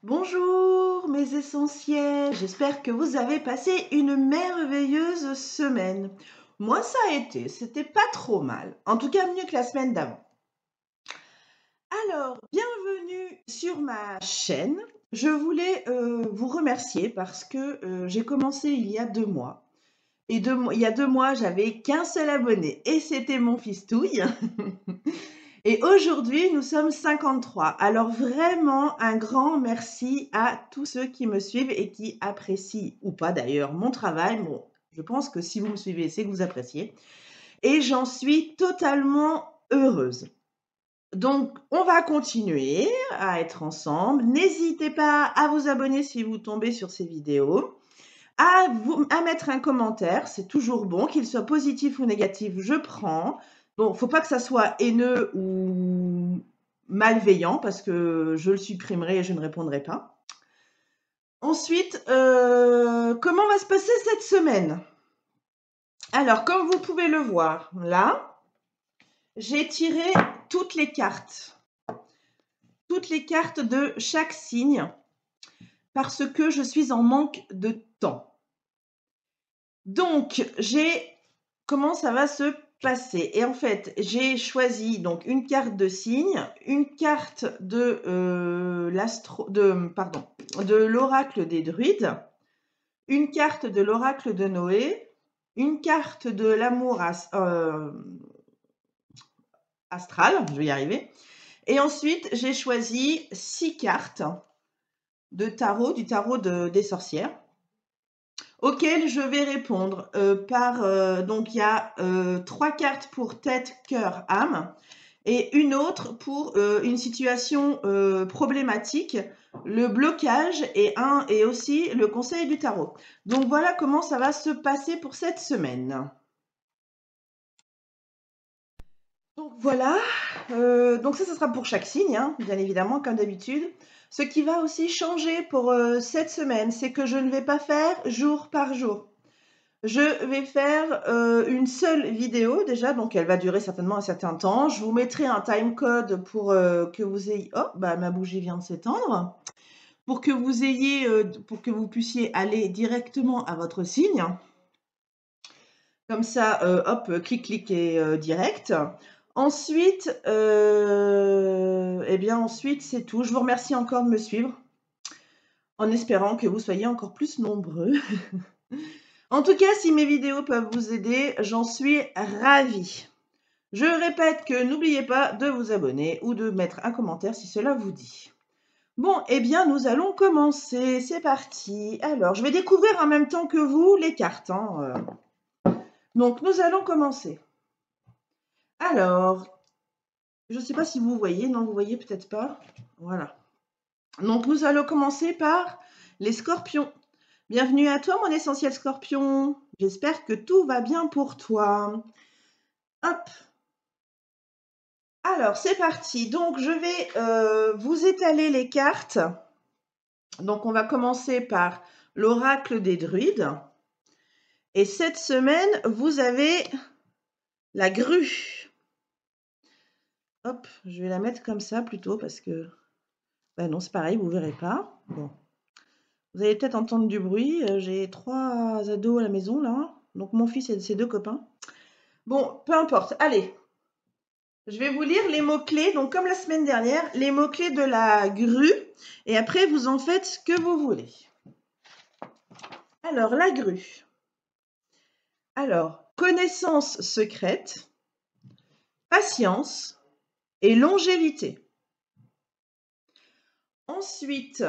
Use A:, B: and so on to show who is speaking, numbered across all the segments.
A: Bonjour mes essentiels, j'espère que vous avez passé une merveilleuse semaine. Moi ça a été, c'était pas trop mal, en tout cas mieux que la semaine d'avant. Alors, bienvenue sur ma chaîne. Je voulais vous remercier parce que j'ai commencé il y a 2 mois. Et il y a 2 mois, j'avais qu'un seul abonné et c'était mon fistouille. Et aujourd'hui, nous sommes 53. Alors vraiment, un grand merci à tous ceux qui me suivent et qui apprécient, ou pas d'ailleurs, mon travail. Bon, je pense que si vous me suivez, c'est que vous appréciez. Et j'en suis totalement heureuse. Donc, on va continuer à être ensemble. N'hésitez pas à vous abonner si vous tombez sur ces vidéos, à mettre un commentaire, c'est toujours bon, qu'il soit positif ou négatif, je prends. Bon, faut pas que ça soit haineux ou malveillant parce que je le supprimerai et je ne répondrai pas. Ensuite, comment va se passer cette semaine? Alors, comme vous pouvez le voir, là, j'ai tiré toutes les cartes de chaque signe parce que je suis en manque de temps. Donc, comment ça va se passer? Et en fait, j'ai choisi donc une carte de signe, une carte de l'oracle des druides, une carte de l'oracle de Noé, une carte de l'amour astral, je vais y arriver. Et ensuite, j'ai choisi 6 cartes de tarot, du tarot des sorcières, auxquelles je vais répondre donc il y a 3 cartes pour tête, cœur, âme et une autre pour une situation problématique, le blocage et aussi le conseil du tarot. Donc voilà comment ça va se passer pour cette semaine. Donc voilà, donc ça sera pour chaque signe, hein, bien évidemment, comme d'habitude. Ce qui va aussi changer pour cette semaine, c'est que je ne vais pas faire jour par jour. Je vais faire une seule vidéo déjà, donc elle va durer certainement un certain temps. Je vous mettrai un timecode pour que vous ayez... Oh, bah ma bougie vient de s'éteindre. Pour que vous puissiez aller directement à votre signe. Comme ça, hop, clic et direct. Ensuite, ensuite c'est tout. Je vous remercie encore de me suivre, en espérant que vous soyez encore plus nombreux. En tout cas, si mes vidéos peuvent vous aider, j'en suis ravie. Je répète que n'oubliez pas de vous abonner ou de mettre un commentaire si cela vous dit. Bon, eh bien, nous allons commencer. C'est parti. Alors, je vais découvrir en même temps que vous les cartes, hein. Donc, nous allons commencer. Alors, je ne sais pas si vous voyez. Non, vous voyez peut-être pas. Voilà. Donc, nous allons commencer par les scorpions. Bienvenue à toi, mon essentiel scorpion. J'espère que tout va bien pour toi. Hop. Alors, c'est parti. Donc, je vais vous étaler les cartes. Donc, on va commencer par l'oracle des druides. Et cette semaine, vous avez la grue. Hop, je vais la mettre comme ça plutôt parce que... Ben non, c'est pareil, vous ne verrez pas. Bon. Vous allez peut-être entendre du bruit. J'ai 3 ados à la maison, là. Donc, mon fils et ses 2 copains. Bon, peu importe. Allez. Je vais vous lire les mots-clés, donc comme la semaine dernière, les mots-clés de la grue, et après vous en faites ce que vous voulez. Alors, la grue. Alors, connaissance secrète, patience et longévité. Ensuite,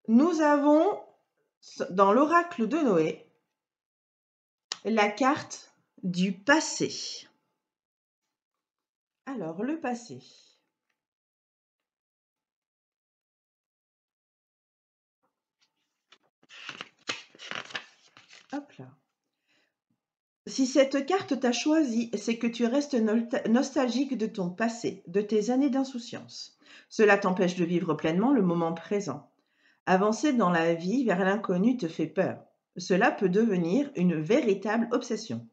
A: nous avons, dans l'oracle de Noé, la carte du passé. Alors, le passé. Hop là. Si cette carte t'a choisi, c'est que tu restes nostalgique de ton passé, de tes années d'insouciance. Cela t'empêche de vivre pleinement le moment présent. Avancer dans la vie vers l'inconnu te fait peur. Cela peut devenir une véritable obsession.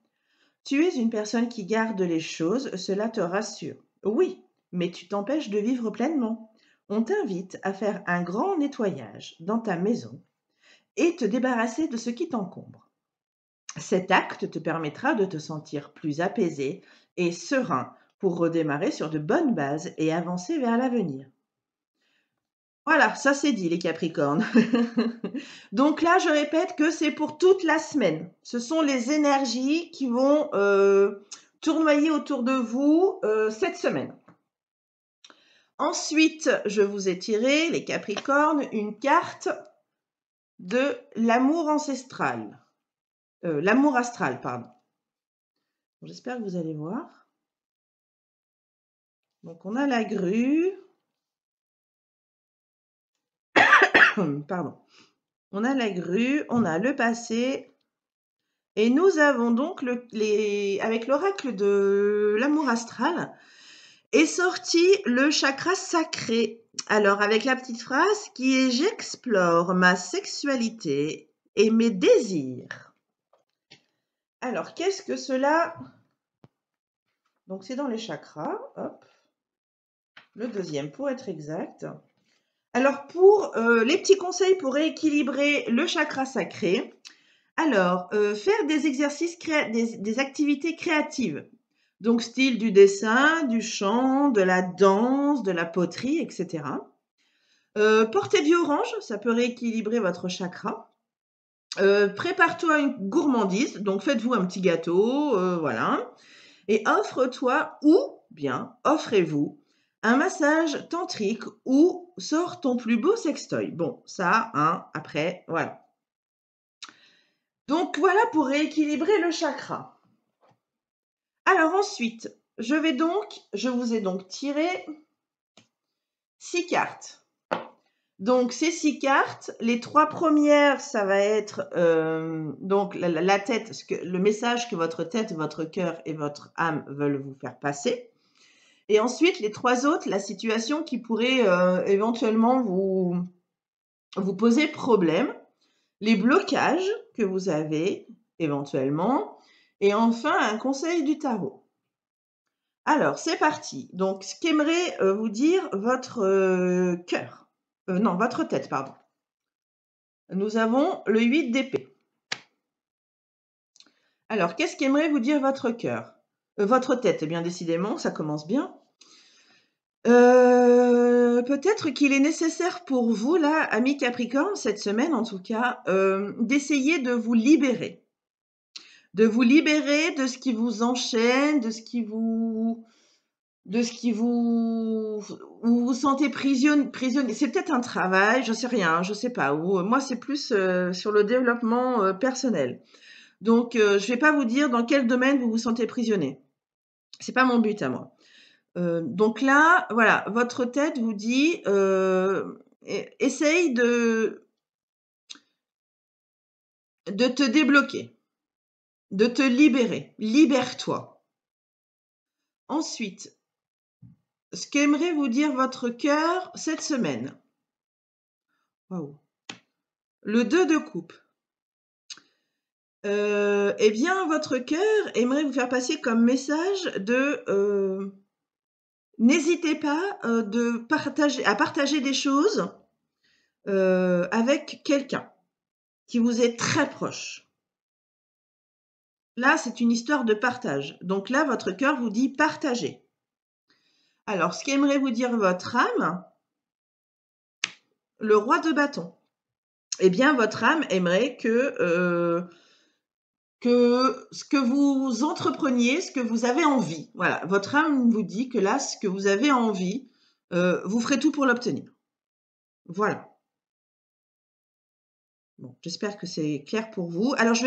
A: Tu es une personne qui garde les choses, cela te rassure. Oui, mais tu t'empêches de vivre pleinement. On t'invite à faire un grand nettoyage dans ta maison et te débarrasser de ce qui t'encombre. Cet acte te permettra de te sentir plus apaisé et serein pour redémarrer sur de bonnes bases et avancer vers l'avenir. Voilà, ça c'est dit les Capricornes. Donc là, je répète que c'est pour toute la semaine. Ce sont les énergies qui vont tournoyer autour de vous cette semaine. Ensuite, je vous ai tiré, les Capricornes, une carte de l'amour ancestral. L'amour astral, pardon. J'espère que vous allez voir. Donc, on a la grue. Pardon. On a la grue, on a le passé. Et nous avons donc, avec l'oracle de l'amour astral, est sorti le chakra sacré. Alors, avec la petite phrase qui est « J'explore ma sexualité et mes désirs ». Alors, qu'est-ce que cela... Donc, c'est dans les chakras. Hop. Le deuxième, pour être exact. Alors, pour les petits conseils pour rééquilibrer le chakra sacré, alors, faire des exercices, des activités créatives. Donc, style du dessin, du chant, de la danse, de la poterie, etc. Porter du orange, ça peut rééquilibrer votre chakra. Prépare-toi une gourmandise, donc faites-vous un petit gâteau, voilà. Et offre-toi ou bien offrez-vous un massage tantrique ou sors ton plus beau sextoy. Bon, ça, hein, après, voilà. Donc voilà pour rééquilibrer le chakra. Alors ensuite, je vous ai donc tiré 6 cartes. Donc ces 6 cartes, les 3 premières, ça va être donc la tête, le message que votre tête, votre cœur et votre âme veulent vous faire passer. Et ensuite, les 3 autres, la situation qui pourrait éventuellement vous poser problème, les blocages que vous avez éventuellement, et enfin un conseil du tarot. Alors, c'est parti. Donc, ce qu'aimerait vous dire votre cœur. Non, votre tête, pardon. Nous avons le 8 d'épée. Alors, qu'est-ce qu'aimerait vous dire votre cœur Votre tête, eh bien décidément, ça commence bien. Peut-être qu'il est nécessaire pour vous, là, amis Capricorne, cette semaine en tout cas, d'essayer de vous libérer. De vous libérer de ce qui vous enchaîne, de ce qui vous où vous vous sentez prisonnier. C'est peut-être un travail, je sais rien, je sais pas. Moi, c'est plus sur le développement personnel. Donc, je vais pas vous dire dans quel domaine vous vous sentez prisonnier. C'est pas mon but à moi. Donc là, voilà, votre tête vous dit, essaye de te débloquer, de te libérer. Libère-toi. Ensuite, ce qu'aimerait vous dire votre cœur cette semaine. Waouh. Le 2 de coupe. Eh bien, votre cœur aimerait vous faire passer comme message de n'hésitez pas à partager des choses avec quelqu'un qui vous est très proche. Là, c'est une histoire de partage. Donc là, votre cœur vous dit partagez. Alors, ce qu'aimerait vous dire votre âme, le roi de bâton. Eh bien, votre âme aimerait que ce que vous entrepreniez, ce que vous avez envie. Voilà, votre âme vous dit que là, ce que vous avez envie, vous ferez tout pour l'obtenir. Voilà. Bon, j'espère que c'est clair pour vous. Alors, je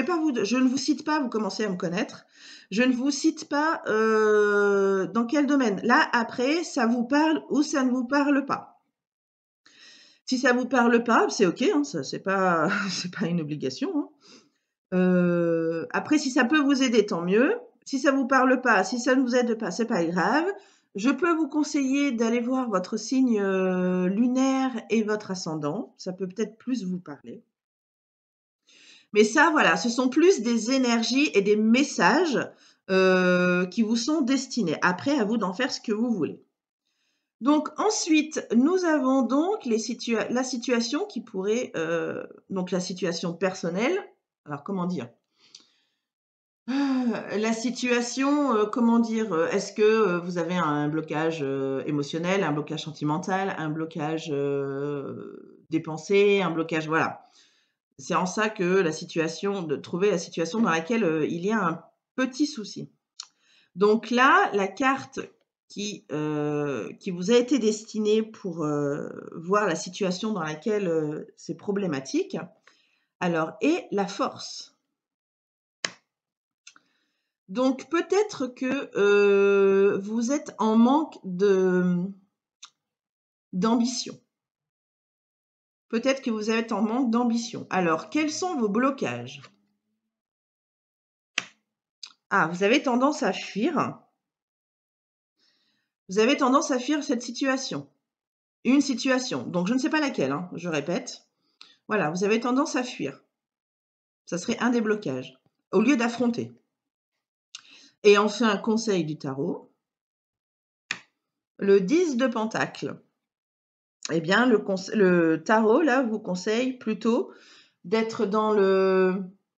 A: ne vous cite pas, vous commencez à me connaître. Je ne vous cite pas dans quel domaine. Là, après, ça vous parle ou ça ne vous parle pas. Si ça vous parle pas, c'est ok, hein, ça c'est pas c'est pas une obligation. Hein. Après, si ça peut vous aider, tant mieux. Si ça vous parle pas, si ça ne vous aide pas, c'est pas grave. Je peux vous conseiller d'aller voir votre signe lunaire et votre ascendant. Ça peut peut-être plus vous parler. Mais ça, voilà, ce sont plus des énergies et des messages qui vous sont destinés. Après, à vous d'en faire ce que vous voulez. Donc ensuite, nous avons donc la situation qui pourrait, donc la situation personnelle. Alors comment dire? La situation, comment dire? Est-ce que, vous avez un blocage, émotionnel, un blocage sentimental, un blocage, des pensées, un blocage voilà. C'est en ça que de trouver la situation dans laquelle, il y a un petit souci. Donc là, la carte qui vous a été destinée pour, voir la situation dans laquelle, c'est problématique, alors est la force. Donc peut-être que, vous êtes en manque d'ambition. Peut-être que vous êtes en manque d'ambition. Alors quels sont vos blocages? Ah, vous avez tendance à fuir. Vous avez tendance à fuir cette situation. Une situation, donc je ne sais pas laquelle, hein, je répète. Voilà, vous avez tendance à fuir. Ça serait un des blocages, au lieu d'affronter. Et enfin, un conseil du tarot. Le 10 de Pentacle. Eh bien, le tarot, là, vous conseille plutôt d'être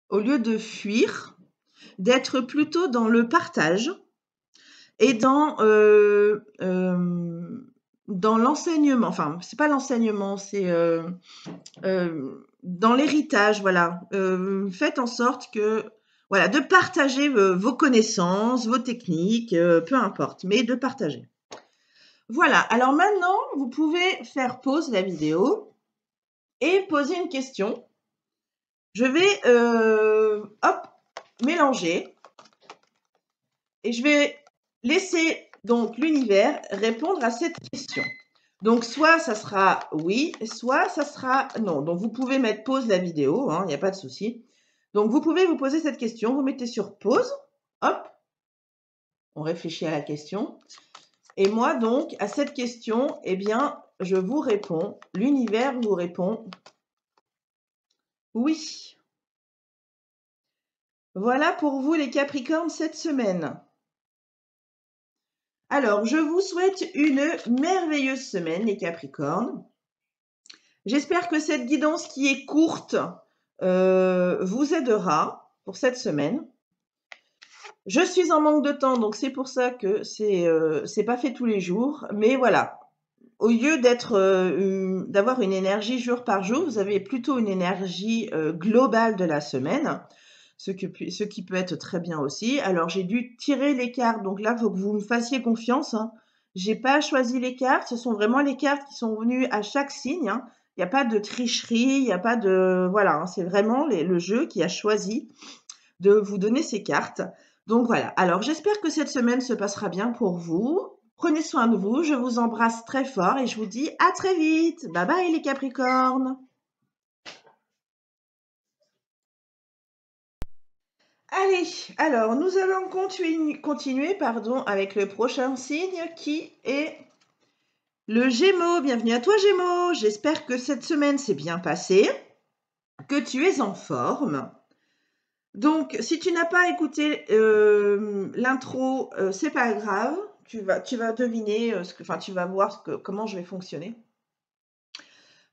A: au lieu de fuir, d'être plutôt dans le partage et dans l'enseignement. Enfin, c'est pas l'enseignement, c'est dans l'héritage, voilà. Faites en sorte voilà, de partager vos connaissances, vos techniques, peu importe, mais de partager. Voilà, alors maintenant, vous pouvez faire pause la vidéo et poser une question. Je vais, hop, mélanger et je vais laisser donc l'univers répondre à cette question. Donc, soit ça sera oui, soit ça sera non. Donc, vous pouvez mettre pause la vidéo, il n'y a pas de souci. Donc, vous pouvez vous poser cette question, vous mettez sur pause, hop, on réfléchit à la question. Et moi, donc, à cette question, eh bien, je vous réponds, l'univers vous répond oui. Voilà pour vous les Capricornes cette semaine. Alors, je vous souhaite une merveilleuse semaine les Capricornes. J'espère que cette guidance qui est courte vous aidera pour cette semaine. Je suis en manque de temps, donc c'est pour ça que c'est pas fait tous les jours. Mais voilà, au lieu d'avoir une énergie jour par jour, vous avez plutôt une énergie globale de la semaine, ce qui peut être très bien aussi. Alors j'ai dû tirer les cartes, donc là il faut que vous me fassiez confiance. Hein. J'ai pas choisi les cartes, ce sont vraiment les cartes qui sont venues à chaque signe. Hein. Il n'y a pas de tricherie, il n'y a pas de voilà, hein, c'est vraiment le jeu qui a choisi de vous donner ces cartes. Donc voilà. Alors j'espère que cette semaine se passera bien pour vous. Prenez soin de vous, je vous embrasse très fort et je vous dis à très vite. Bye bye les Capricornes. Allez, alors nous allons continuer avec le prochain signe qui est le Gémeaux. Bienvenue à toi Gémeaux. J'espère que cette semaine s'est bien passée, que tu es en forme. Donc, si tu n'as pas écouté l'intro, c'est pas grave. Tu vas deviner tu vas voir comment je vais fonctionner.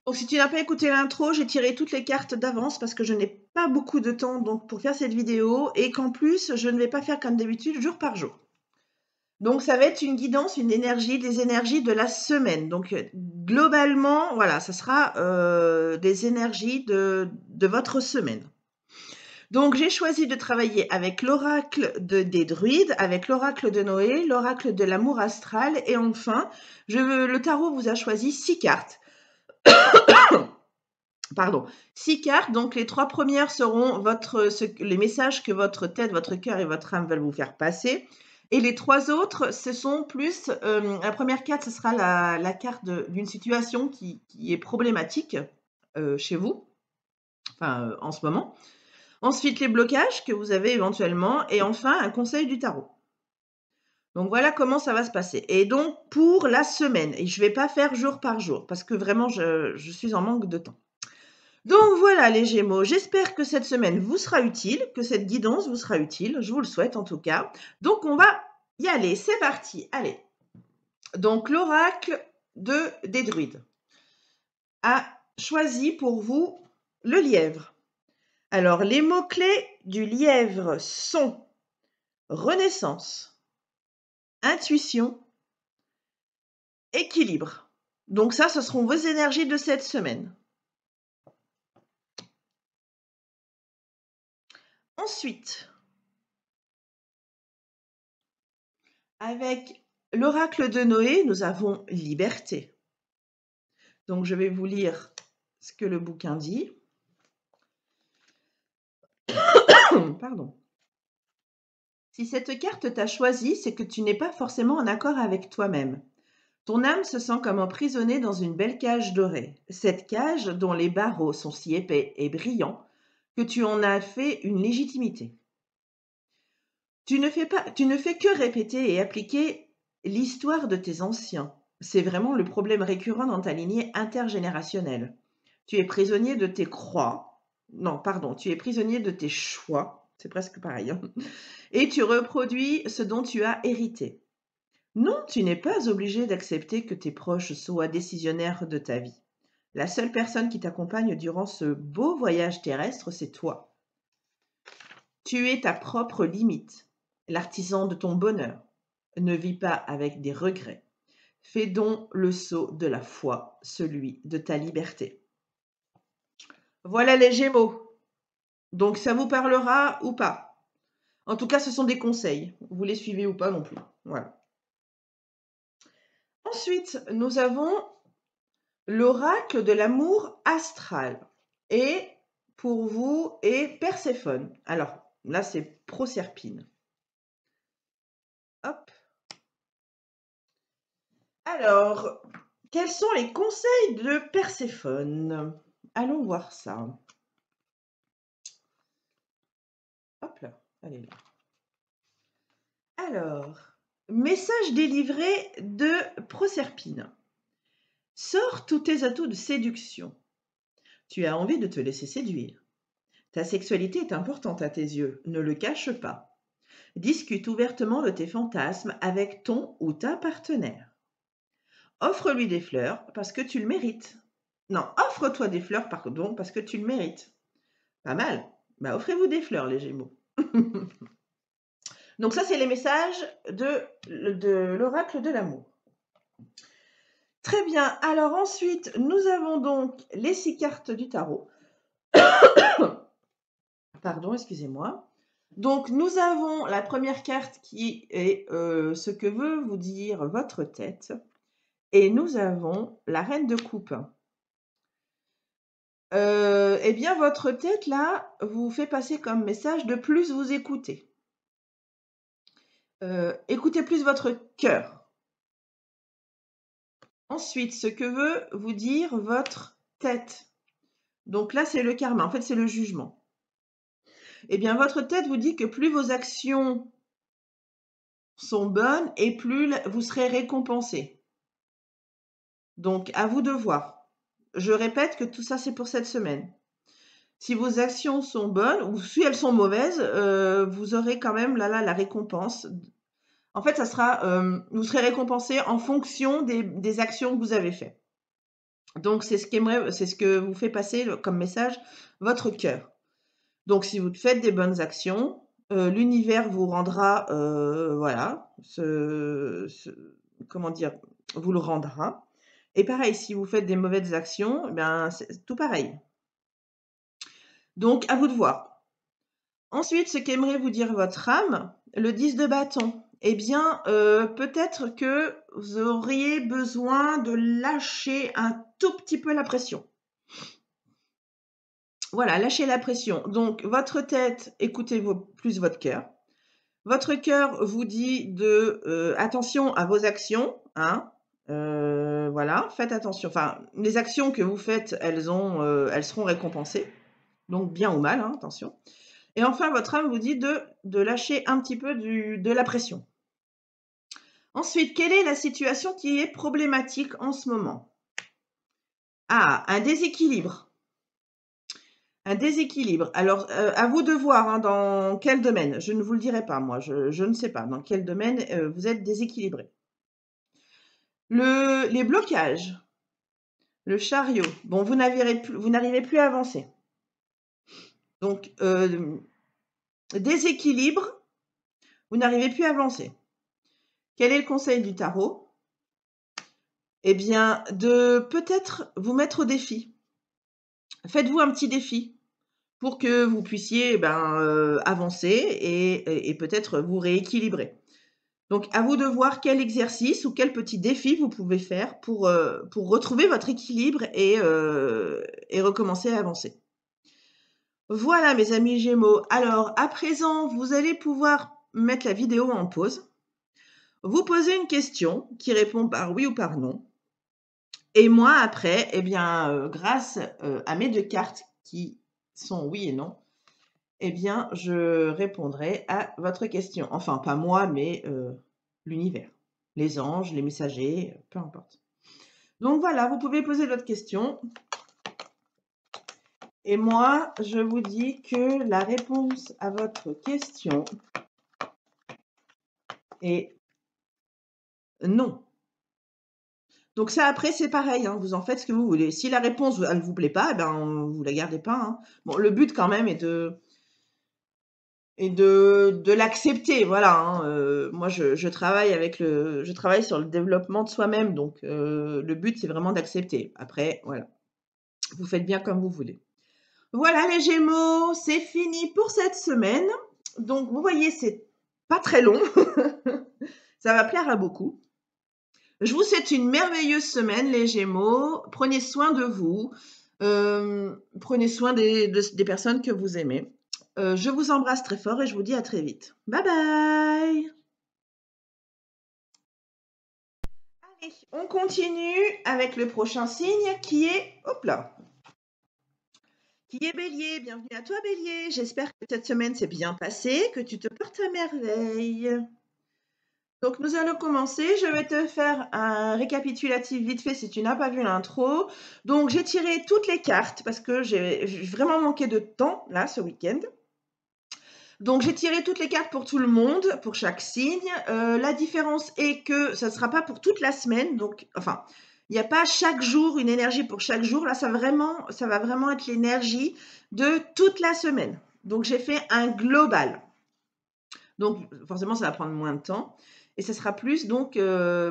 A: Donc, si tu n'as pas écouté l'intro, j'ai tiré toutes les cartes d'avance parce que je n'ai pas beaucoup de temps donc pour faire cette vidéo et qu'en plus, je ne vais pas faire comme d'habitude jour par jour. Donc, ça va être une guidance, des énergies de la semaine. Donc, globalement, voilà, ça sera des énergies de votre semaine. Donc, j'ai choisi de travailler avec l'oracle des druides, avec l'oracle de Noé, l'oracle de l'amour astral et enfin, le tarot vous a choisi 6 cartes. Pardon, 6 cartes. Donc, les 3 premières seront les messages que votre tête, votre cœur et votre âme veulent vous faire passer. Et les 3 autres, ce sont plus... la première carte, ce sera la carte d'une situation qui est problématique chez vous, enfin en ce moment. Ensuite, les blocages que vous avez éventuellement et enfin, un conseil du tarot. Donc, voilà comment ça va se passer et donc pour la semaine et je ne vais pas faire jour par jour parce que vraiment je suis en manque de temps. Donc, voilà les Gémeaux, j'espère que cette semaine vous sera utile, que cette guidance vous sera utile, je vous le souhaite en tout cas. Donc, on va y aller, c'est parti, allez. Donc, l'oracle des druides a choisi pour vous le lièvre. Alors, les mots-clés du lièvre sont renaissance, intuition, équilibre. Donc ça, ce seront vos énergies de cette semaine. Ensuite, avec l'oracle de Noé, nous avons liberté. Donc, je vais vous lire ce que le bouquin dit. Pardon. Si cette carte t'a choisi, c'est que tu n'es pas forcément en accord avec toi-même. Ton âme se sent comme emprisonnée dans une belle cage dorée. Cette cage dont les barreaux sont si épais et brillants que tu en as fait une légitimité. Tu ne fais que répéter et appliquer l'histoire de tes anciens. C'est vraiment le problème récurrent dans ta lignée intergénérationnelle. Tu es prisonnier de tes tu es prisonnier de tes choix, c'est presque pareil, hein, et tu reproduis ce dont tu as hérité. Non, tu n'es pas obligé d'accepter que tes proches soient décisionnaires de ta vie. La seule personne qui t'accompagne durant ce beau voyage terrestre, c'est toi. Tu es ta propre limite, l'artisan de ton bonheur. Ne vis pas avec des regrets. Fais donc le saut de la foi, celui de ta liberté. Voilà les Gémeaux. Donc ça vous parlera ou pas? En tout cas, ce sont des conseils. Vous les suivez ou pas non plus. Voilà. Ensuite, nous avons l'oracle de l'amour astral. Et pour vous est Perséphone. Alors, là, c'est Proserpine. Hop. Alors, quels sont les conseils de Perséphone? Allons voir ça. Hop là, allez là. Alors, message délivré de Proserpine. Sors tous tes atouts de séduction. Tu as envie de te laisser séduire. Ta sexualité est importante à tes yeux, ne le cache pas. Discute ouvertement de tes fantasmes avec ton ou ta partenaire. Offre-lui des fleurs parce que tu le mérites. Non, offre-toi des fleurs pardon, parce que tu le mérites. Pas mal. Bah, offrez-vous des fleurs, les Gémeaux. Donc ça, c'est les messages de l'oracle de l'amour. Très bien. Alors ensuite, nous avons donc les 6 cartes du tarot. Pardon, excusez-moi. Donc, nous avons la première carte qui est ce que veut vous dire votre tête. Et nous avons la reine de coupe. Eh bien, votre tête, là, vous fait passer comme message de plus vous écouter. Écoutez plus votre cœur. Ensuite, ce que veut vous dire votre tête. Donc là, c'est le karma. En fait, c'est le jugement. Eh bien, votre tête vous dit que plus vos actions sont bonnes et plus vous serez récompensé. Donc, à vous de voir. Je répète que tout ça, c'est pour cette semaine. Si vos actions sont bonnes ou si elles sont mauvaises, vous aurez quand même là la récompense. En fait, ça sera, vous serez récompensé en fonction des actions que vous avez faites. Donc, c'est ce que vous fait passer comme message votre cœur. Donc, si vous faites des bonnes actions, l'univers vous rendra, voilà, comment dire, vous le rendra. Et pareil, si vous faites des mauvaises actions, ben, c'est tout pareil. Donc, à vous de voir. Ensuite, ce qu'aimerait vous dire votre âme, le 10 de bâton. Eh bien, peut-être que vous auriez besoin de lâcher un tout petit peu la pression. Voilà, lâchez la pression. Donc, votre tête, écoutez plus votre cœur. Votre cœur vous dit de attention à vos actions, hein. Voilà, faites attention. Enfin, les actions que vous faites, elles seront récompensées. Donc, bien ou mal, hein, attention. Et enfin, votre âme vous dit de lâcher un petit peu de la pression. Ensuite, quelle est la situation qui est problématique en ce moment? Ah, un déséquilibre. Un déséquilibre. Alors, à vous de voir hein, dans quel domaine. Je ne vous le dirai pas, moi. Je ne sais pas dans quel domaine vous êtes déséquilibré. Les blocages, le chariot. Bon, vous n'arrivez plus à avancer. Donc, déséquilibre, vous n'arrivez plus à avancer. Quel est le conseil du tarot? Eh bien, de peut-être vous mettre au défi. Faites-vous un petit défi pour que vous puissiez avancer et peut-être vous rééquilibrer. Donc, à vous de voir quel exercice ou quel petit défi vous pouvez faire pour retrouver votre équilibre et recommencer à avancer. Voilà, mes amis Gémeaux. Alors, à présent, vous allez pouvoir mettre la vidéo en pause, vous poser une question qui répond par oui ou par non. Et moi, après, eh bien, grâce à mes 2 cartes qui sont oui et non, eh bien, je répondrai à votre question. Enfin, pas moi, mais l'univers, les anges, les messagers, peu importe. Donc voilà, vous pouvez poser votre question. Et moi, je vous dis que la réponse à votre question est non. Donc ça, après, c'est pareil, hein, vous en faites ce que vous voulez. Si la réponse, elle ne vous plaît pas, eh ben, vous la gardez pas, hein. Bon, le but quand même est de l'accepter, voilà, hein. Moi, je travaille sur le développement de soi-même, donc le but, c'est vraiment d'accepter. Après, voilà, vous faites bien comme vous voulez. Voilà les Gémeaux, c'est fini pour cette semaine. Donc, vous voyez, c'est pas très long. Ça va plaire à beaucoup. Je vous souhaite une merveilleuse semaine, les Gémeaux. Prenez soin de vous. Prenez soin des personnes que vous aimez. Je vous embrasse très fort et je vous dis à très vite. Bye bye. Allez, on continue avec le prochain signe qui est, hop là, qui est Bélier. Bienvenue à toi Bélier. J'espère que cette semaine s'est bien passée, que tu te portes à merveille. Donc nous allons commencer. Je vais te faire un récapitulatif vite fait si tu n'as pas vu l'intro. Donc j'ai tiré toutes les cartes parce que j'ai vraiment manqué de temps là ce week-end. Donc j'ai tiré toutes les cartes pour tout le monde, pour chaque signe. La différence est que ça ne sera pas pour toute la semaine. Donc, enfin, il n'y a pas chaque jour une énergie pour chaque jour. Là, ça va vraiment être l'énergie de toute la semaine. Donc j'ai fait un global. Donc forcément, ça va prendre moins de temps. Et ça sera plus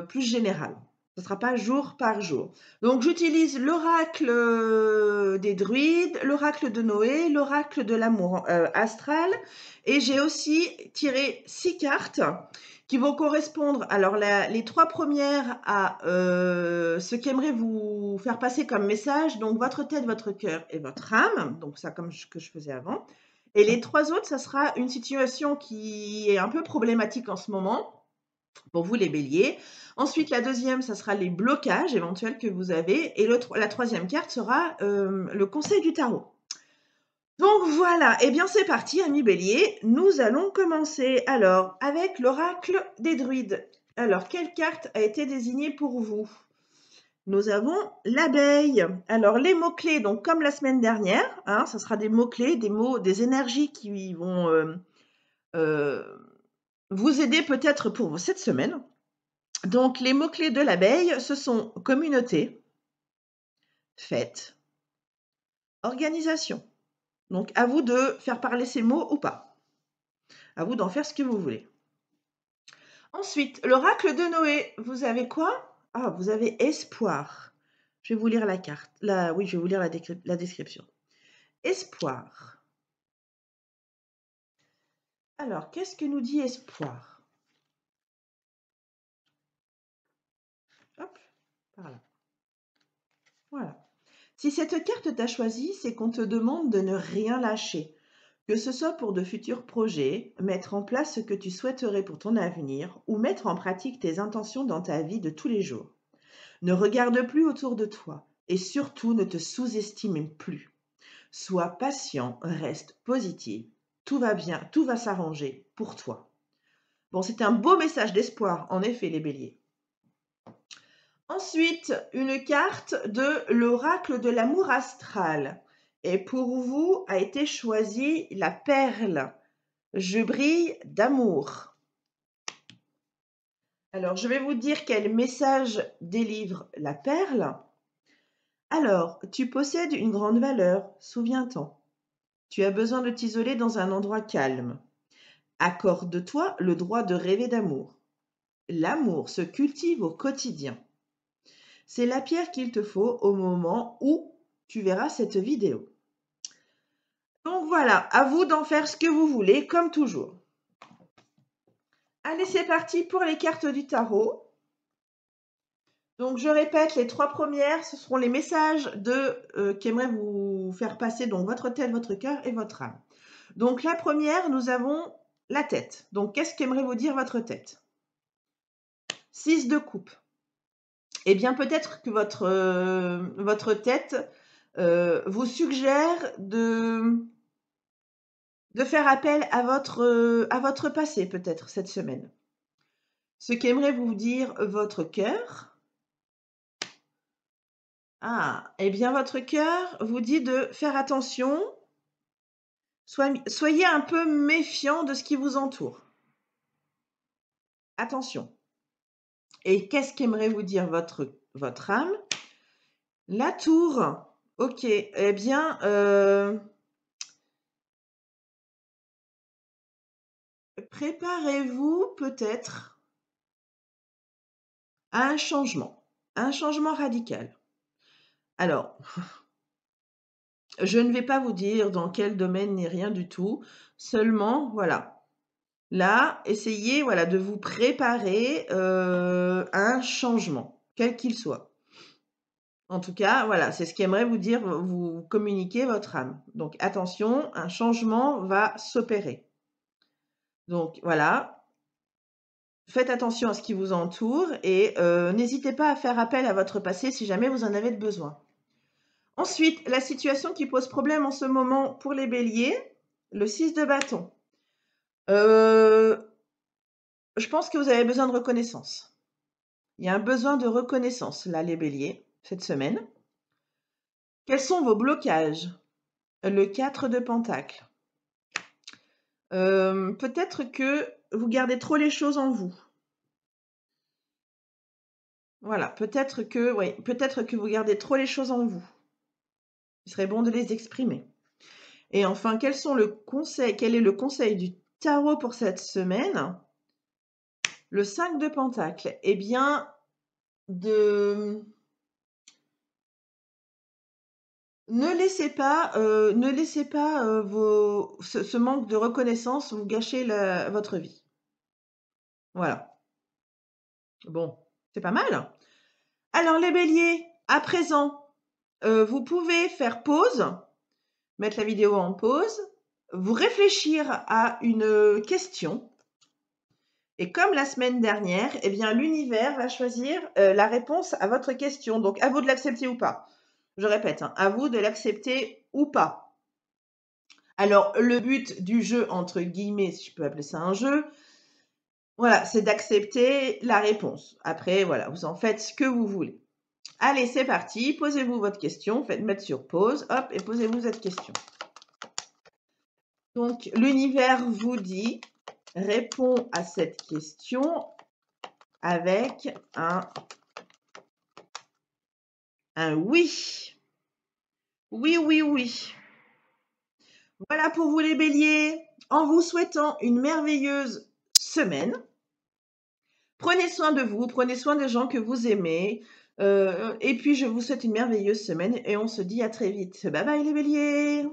A: plus général. Ce ne sera pas jour par jour. Donc, j'utilise l'oracle des druides, l'oracle de Noé, l'oracle de l'amour astral. Et j'ai aussi tiré 6 cartes qui vont correspondre, alors les 3 premières à ce qu'aimerait vous faire passer comme message, donc votre tête, votre cœur et votre âme, donc ça comme que je faisais avant. Et les 3 autres, ça sera une situation qui est un peu problématique en ce moment, pour vous les béliers. Ensuite, la deuxième, ça sera les blocages éventuels que vous avez. Et la troisième carte sera le conseil du tarot. Donc voilà, et bien c'est parti, amis béliers. Nous allons commencer alors avec l'oracle des druides. Alors, quelle carte a été désignée pour vous? Nous avons l'abeille. Alors, les mots-clés, donc comme la semaine dernière, hein, ça sera des mots-clés, des mots, des énergies qui vont vous aider peut-être pour cette semaine. Donc, les mots-clés de l'abeille, ce sont communauté, fête, organisation. Donc, à vous de faire parler ces mots ou pas. À vous d'en faire ce que vous voulez. Ensuite, l'oracle de Noé, vous avez quoi? Ah, vous avez espoir. Je vais vous lire la carte. Oui, je vais vous lire la description. Espoir. Alors, qu'est-ce que nous dit espoir? Hop, par là. Voilà. Si cette carte t'a choisi, c'est qu'on te demande de ne rien lâcher. Que ce soit pour de futurs projets, mettre en place ce que tu souhaiterais pour ton avenir ou mettre en pratique tes intentions dans ta vie de tous les jours. Ne regarde plus autour de toi et surtout ne te sous-estime plus. Sois patient, reste positive. Tout va bien, tout va s'arranger pour toi. Bon, c'est un beau message d'espoir, en effet, les béliers. Ensuite, une carte de l'oracle de l'amour astral. Et pour vous a été choisie la perle. Je brille d'amour. Alors, je vais vous dire quel message délivre la perle. Alors, tu possèdes une grande valeur, souviens-t'en. Tu as besoin de t'isoler dans un endroit calme. Accorde-toi le droit de rêver d'amour. L'amour se cultive au quotidien. C'est la pierre qu'il te faut au moment où tu verras cette vidéo. Donc voilà, à vous d'en faire ce que vous voulez, comme toujours. Allez, c'est parti pour les cartes du tarot. Donc je répète, les 3 premières, ce seront les messages qu'aimerait vous faire passer donc votre tête, votre cœur et votre âme. Donc la première, nous avons la tête. Donc qu'est-ce qu'aimerait vous dire votre tête? 6 de coupe. Eh bien peut-être que votre tête vous suggère de faire appel à votre passé peut-être cette semaine. Ce qu'aimerait vous dire votre cœur. Ah, eh bien votre cœur vous dit de faire attention. Soyez un peu méfiant de ce qui vous entoure. Attention. Et qu'est-ce qu'aimerait vous dire votre âme? La tour. Ok, eh bien, préparez-vous peut-être à un changement radical. Alors, je ne vais pas vous dire dans quel domaine ni rien du tout, seulement, voilà. Là, essayez voilà, de vous préparer à un changement, quel qu'il soit. En tout cas, voilà, c'est ce qu'aimerait vous dire, vous communiquer votre âme. Donc attention, un changement va s'opérer. Donc voilà, faites attention à ce qui vous entoure et n'hésitez pas à faire appel à votre passé si jamais vous en avez besoin. Ensuite, la situation qui pose problème en ce moment pour les béliers, le 6 de bâton. Je pense que vous avez besoin de reconnaissance. Il y a un besoin de reconnaissance, là, les béliers, cette semaine. Quels sont vos blocages? Le 4 de pentacles. Peut-être que vous gardez trop les choses en vous. Voilà, peut-être que vous gardez trop les choses en vous. Il serait bon de les exprimer. Et enfin, quel est le conseil du tarot pour cette semaine? Le 5 de pentacles. Eh bien, ne laissez pas, ce manque de reconnaissance vous gâcher votre vie. Voilà. Bon, c'est pas mal. Alors les béliers, à présent, vous pouvez faire pause, mettre la vidéo en pause, vous réfléchir à une question. Et comme la semaine dernière, eh bien l'univers va choisir la réponse à votre question. Donc à vous de l'accepter ou pas. Je répète, hein, à vous de l'accepter ou pas. Alors le but du jeu, entre guillemets, si je peux appeler ça un jeu, voilà, c'est d'accepter la réponse. Après, voilà, vous en faites ce que vous voulez. Allez, c'est parti. Posez-vous votre question. Faites mettre sur pause. Hop, et posez-vous cette question. Donc, l'univers vous dit, répond à cette question avec un oui. Oui, oui, oui. Voilà pour vous les béliers. En vous souhaitant une merveilleuse semaine. Prenez soin de vous, prenez soin des gens que vous aimez. Et puis, je vous souhaite une merveilleuse semaine et on se dit à très vite. Bye bye les béliers.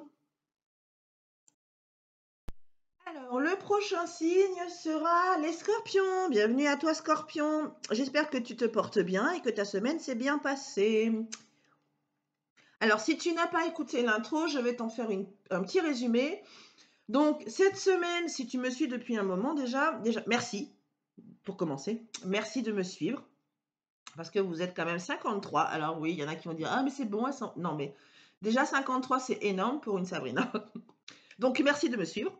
A: Alors, le prochain signe sera les scorpions. Bienvenue à toi, scorpion. J'espère que tu te portes bien et que ta semaine s'est bien passée. Alors, si tu n'as pas écouté l'intro, je vais t'en faire un petit résumé. Donc, cette semaine, si tu me suis depuis un moment déjà, merci pour commencer. Merci de me suivre. Parce que vous êtes quand même 53. Alors oui, il y en a qui vont dire, ah mais c'est bon, non mais déjà 53, c'est énorme pour une Sabrina. Donc, merci de me suivre.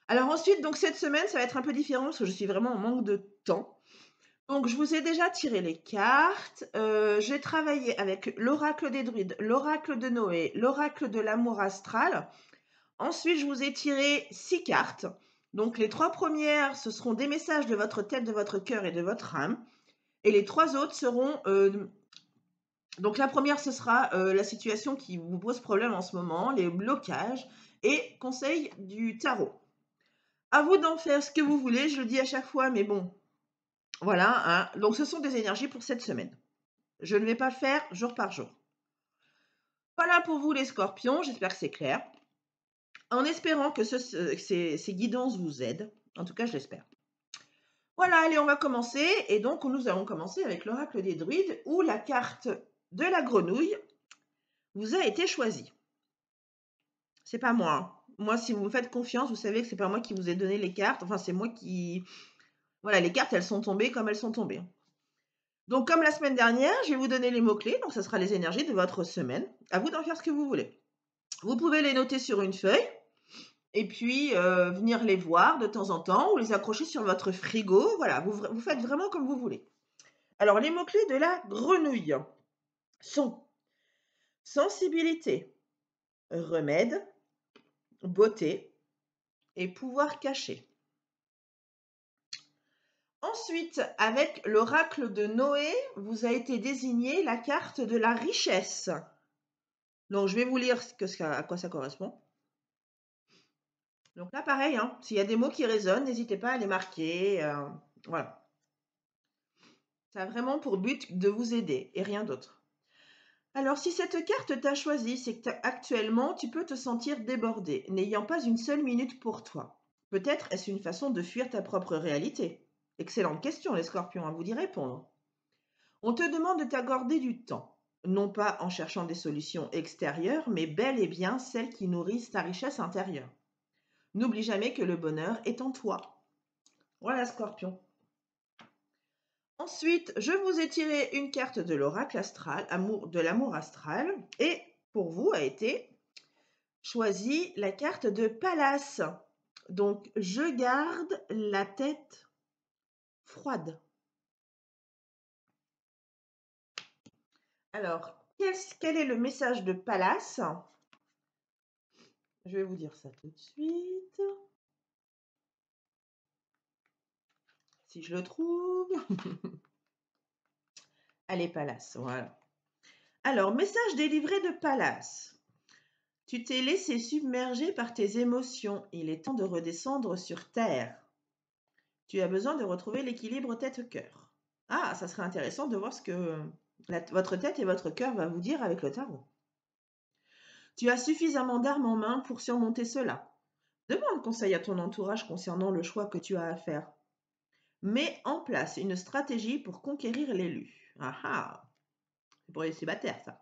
A: Alors ensuite, donc cette semaine, ça va être un peu différent parce que je suis vraiment en manque de temps. Donc, je vous ai déjà tiré les cartes. J'ai travaillé avec l'oracle des druides, l'oracle de Noé, l'oracle de l'amour astral. Ensuite, je vous ai tiré 6 cartes. Donc les 3 premières, ce seront des messages de votre tête, de votre cœur et de votre âme. Et les 3 autres seront, donc la première, ce sera, la situation qui vous pose problème en ce moment, les blocages et conseils du tarot. À vous d'en faire ce que vous voulez, je le dis à chaque fois, mais bon, voilà, hein. Donc ce sont des énergies pour cette semaine. Je ne vais pas le faire jour par jour. Voilà pour vous les scorpions, j'espère que c'est clair. En espérant que ces guidances vous aident. En tout cas, je l'espère. Voilà, allez, on va commencer. Et donc, nous allons commencer avec l'oracle des druides où la carte de la grenouille vous a été choisie. C'est pas moi, hein. Moi, si vous me faites confiance, vous savez que c'est pas moi qui vous ai donné les cartes. Enfin, c'est moi qui... Voilà, les cartes, elles sont tombées comme elles sont tombées. Donc, comme la semaine dernière, je vais vous donner les mots-clés. Donc, ça sera les énergies de votre semaine. À vous d'en faire ce que vous voulez. Vous pouvez les noter sur une feuille et puis venir les voir de temps en temps ou les accrocher sur votre frigo. Voilà, vous faites vraiment comme vous voulez. Alors, les mots-clés de la grenouille sont sensibilité, remède, beauté et pouvoir caché. Ensuite, avec l'oracle de Noé, vous a été désignée la carte de la richesse. Donc, je vais vous lire à quoi ça correspond. Donc là, pareil, hein, s'il y a des mots qui résonnent, n'hésitez pas à les marquer. Voilà. Ça a vraiment pour but de vous aider et rien d'autre. Alors, si cette carte t'a choisi, c'est qu'actuellement, tu peux te sentir débordé, n'ayant pas une seule minute pour toi. Peut-être est-ce une façon de fuir ta propre réalité. Excellente question, les scorpions, à vous d'y répondre. On te demande de t'accorder du temps, non pas en cherchant des solutions extérieures, mais bel et bien celles qui nourrissent ta richesse intérieure. N'oublie jamais que le bonheur est en toi. Voilà, scorpion. Ensuite, je vous ai tiré une carte de l'oracle astral, de l'amour astral, et pour vous a été choisie la carte de Pallas. Donc, je garde la tête froide. Alors, quel est le message de Pallas? Je vais vous dire ça tout de suite. Si je le trouve. Allez, Pallas, voilà. Alors, message délivré de Pallas. Tu t'es laissé submerger par tes émotions. Il est temps de redescendre sur terre. Tu as besoin de retrouver l'équilibre tête-cœur. Ah, ça serait intéressant de voir ce que votre tête et votre cœur va vous dire avec le tarot. Tu as suffisamment d'armes en main pour surmonter cela. Demande conseil à ton entourage concernant le choix que tu as à faire. Mets en place une stratégie pour conquérir l'élu. Ah ah, c'est pour les célibataires, ça.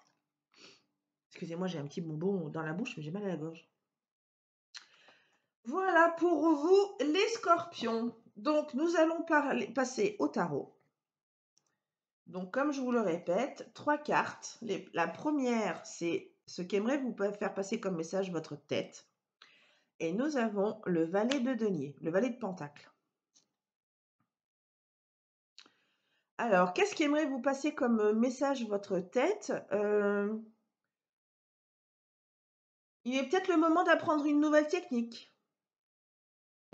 A: Excusez-moi, j'ai un petit bonbon dans la bouche, mais j'ai mal à la gorge. Voilà pour vous, les scorpions. Donc, nous allons passer au tarot. Donc, comme je vous le répète, 3 cartes. La première, c'est ce qu'aimerait vous faire passer comme message votre tête. Et nous avons le valet de denier, le valet de pentacle. Alors, qu'est-ce qu'aimerait vous passer comme message votre tête? Il est peut-être le moment d'apprendre une nouvelle technique.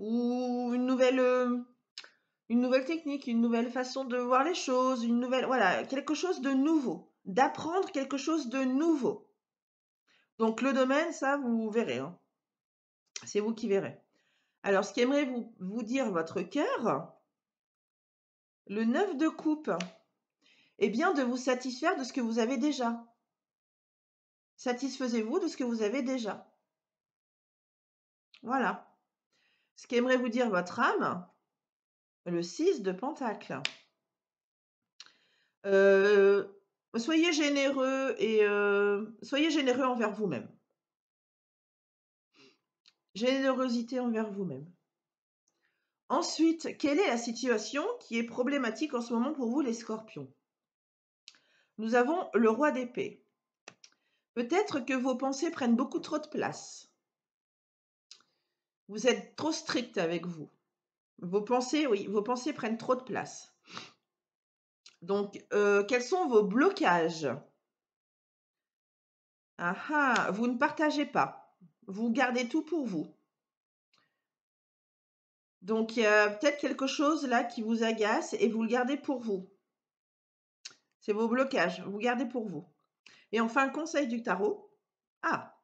A: Ou une nouvelle technique, une nouvelle façon de voir les choses, voilà, quelque chose de nouveau. D'apprendre quelque chose de nouveau. Donc, le domaine, ça, vous verrez, hein. C'est vous qui verrez. Alors, ce qu'aimerait vous dire votre cœur, le 9 de coupe, est bien de vous satisfaire de ce que vous avez déjà. Satisfaisez-vous de ce que vous avez déjà. Voilà. Ce qu'aimerait vous dire votre âme, le 6 de pentacle. Soyez généreux et soyez généreux envers vous-même. Générosité envers vous-même. Ensuite, quelle est la situation qui est problématique en ce moment pour vous, les scorpions? Nous avons le roi d'épée. Peut-être que vos pensées prennent beaucoup trop de place. Vous êtes trop strict avec vous. Vos pensées prennent trop de place. Donc, quels sont vos blocages? Ah ah, vous ne partagez pas. Vous gardez tout pour vous. Donc, il y a peut-être quelque chose là qui vous agace et vous le gardez pour vous. C'est vos blocages, vous gardez pour vous. Et enfin, conseil du tarot. Ah,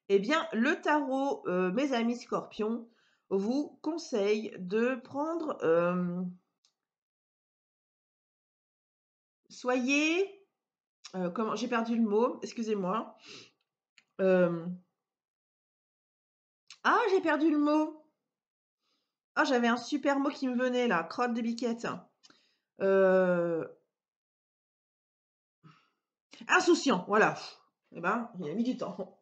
A: eh bien, le tarot, mes amis scorpions, vous conseille de prendre, soyez, comment j'ai perdu le mot, excusez-moi. Ah, j'ai perdu le mot. Ah, j'avais un super mot qui me venait là, crotte de biquette. Heu, insouciant, voilà. Eh ben, il a mis du temps.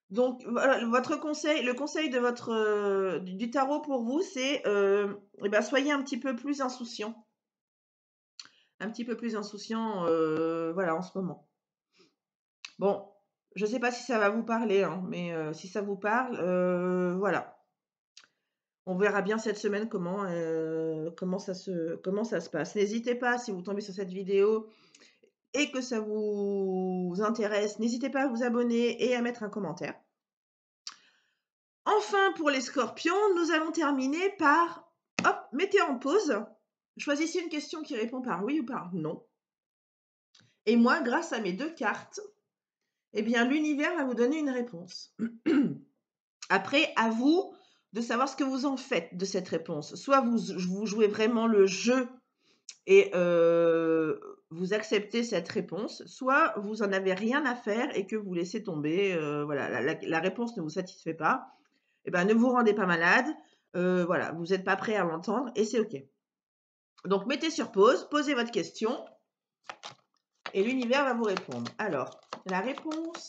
A: Donc voilà, votre conseil le conseil de votre, du tarot pour vous, c'est, eh ben, soyez un petit peu plus insouciant. Un petit peu plus insouciant, voilà, en ce moment. Bon, je ne sais pas si ça va vous parler, hein, mais si ça vous parle, voilà. On verra bien cette semaine comment ça se passe. N'hésitez pas, si vous tombez sur cette vidéo et que ça vous intéresse, n'hésitez pas à vous abonner et à mettre un commentaire. Enfin, pour les scorpions, nous allons terminer par, hop, mettez en pause, choisissez une question qui répond par oui ou par non. Et moi, grâce à mes 2 cartes, eh bien, l'univers va vous donner une réponse. Après, à vous de savoir ce que vous en faites de cette réponse. Soit vous jouez vraiment le jeu et vous acceptez cette réponse, soit vous en avez rien à faire et que vous laissez tomber, voilà, la réponse ne vous satisfait pas, et ben, ne vous rendez pas malade, voilà, vous n'êtes pas prêt à l'entendre et c'est OK. Donc mettez sur pause, posez votre question et l'univers va vous répondre. Alors, la réponse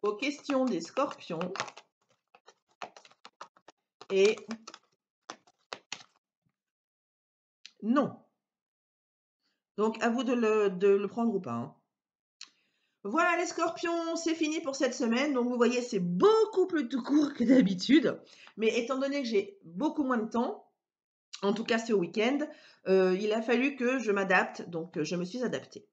A: aux questions des scorpions est non. Donc à vous de le prendre ou pas, hein. Voilà les scorpions, c'est fini pour cette semaine. Donc vous voyez, c'est beaucoup plus tout court que d'habitude. Mais étant donné que j'ai beaucoup moins de temps, en tout cas ce week-end, il a fallu que je m'adapte. Donc je me suis adaptée.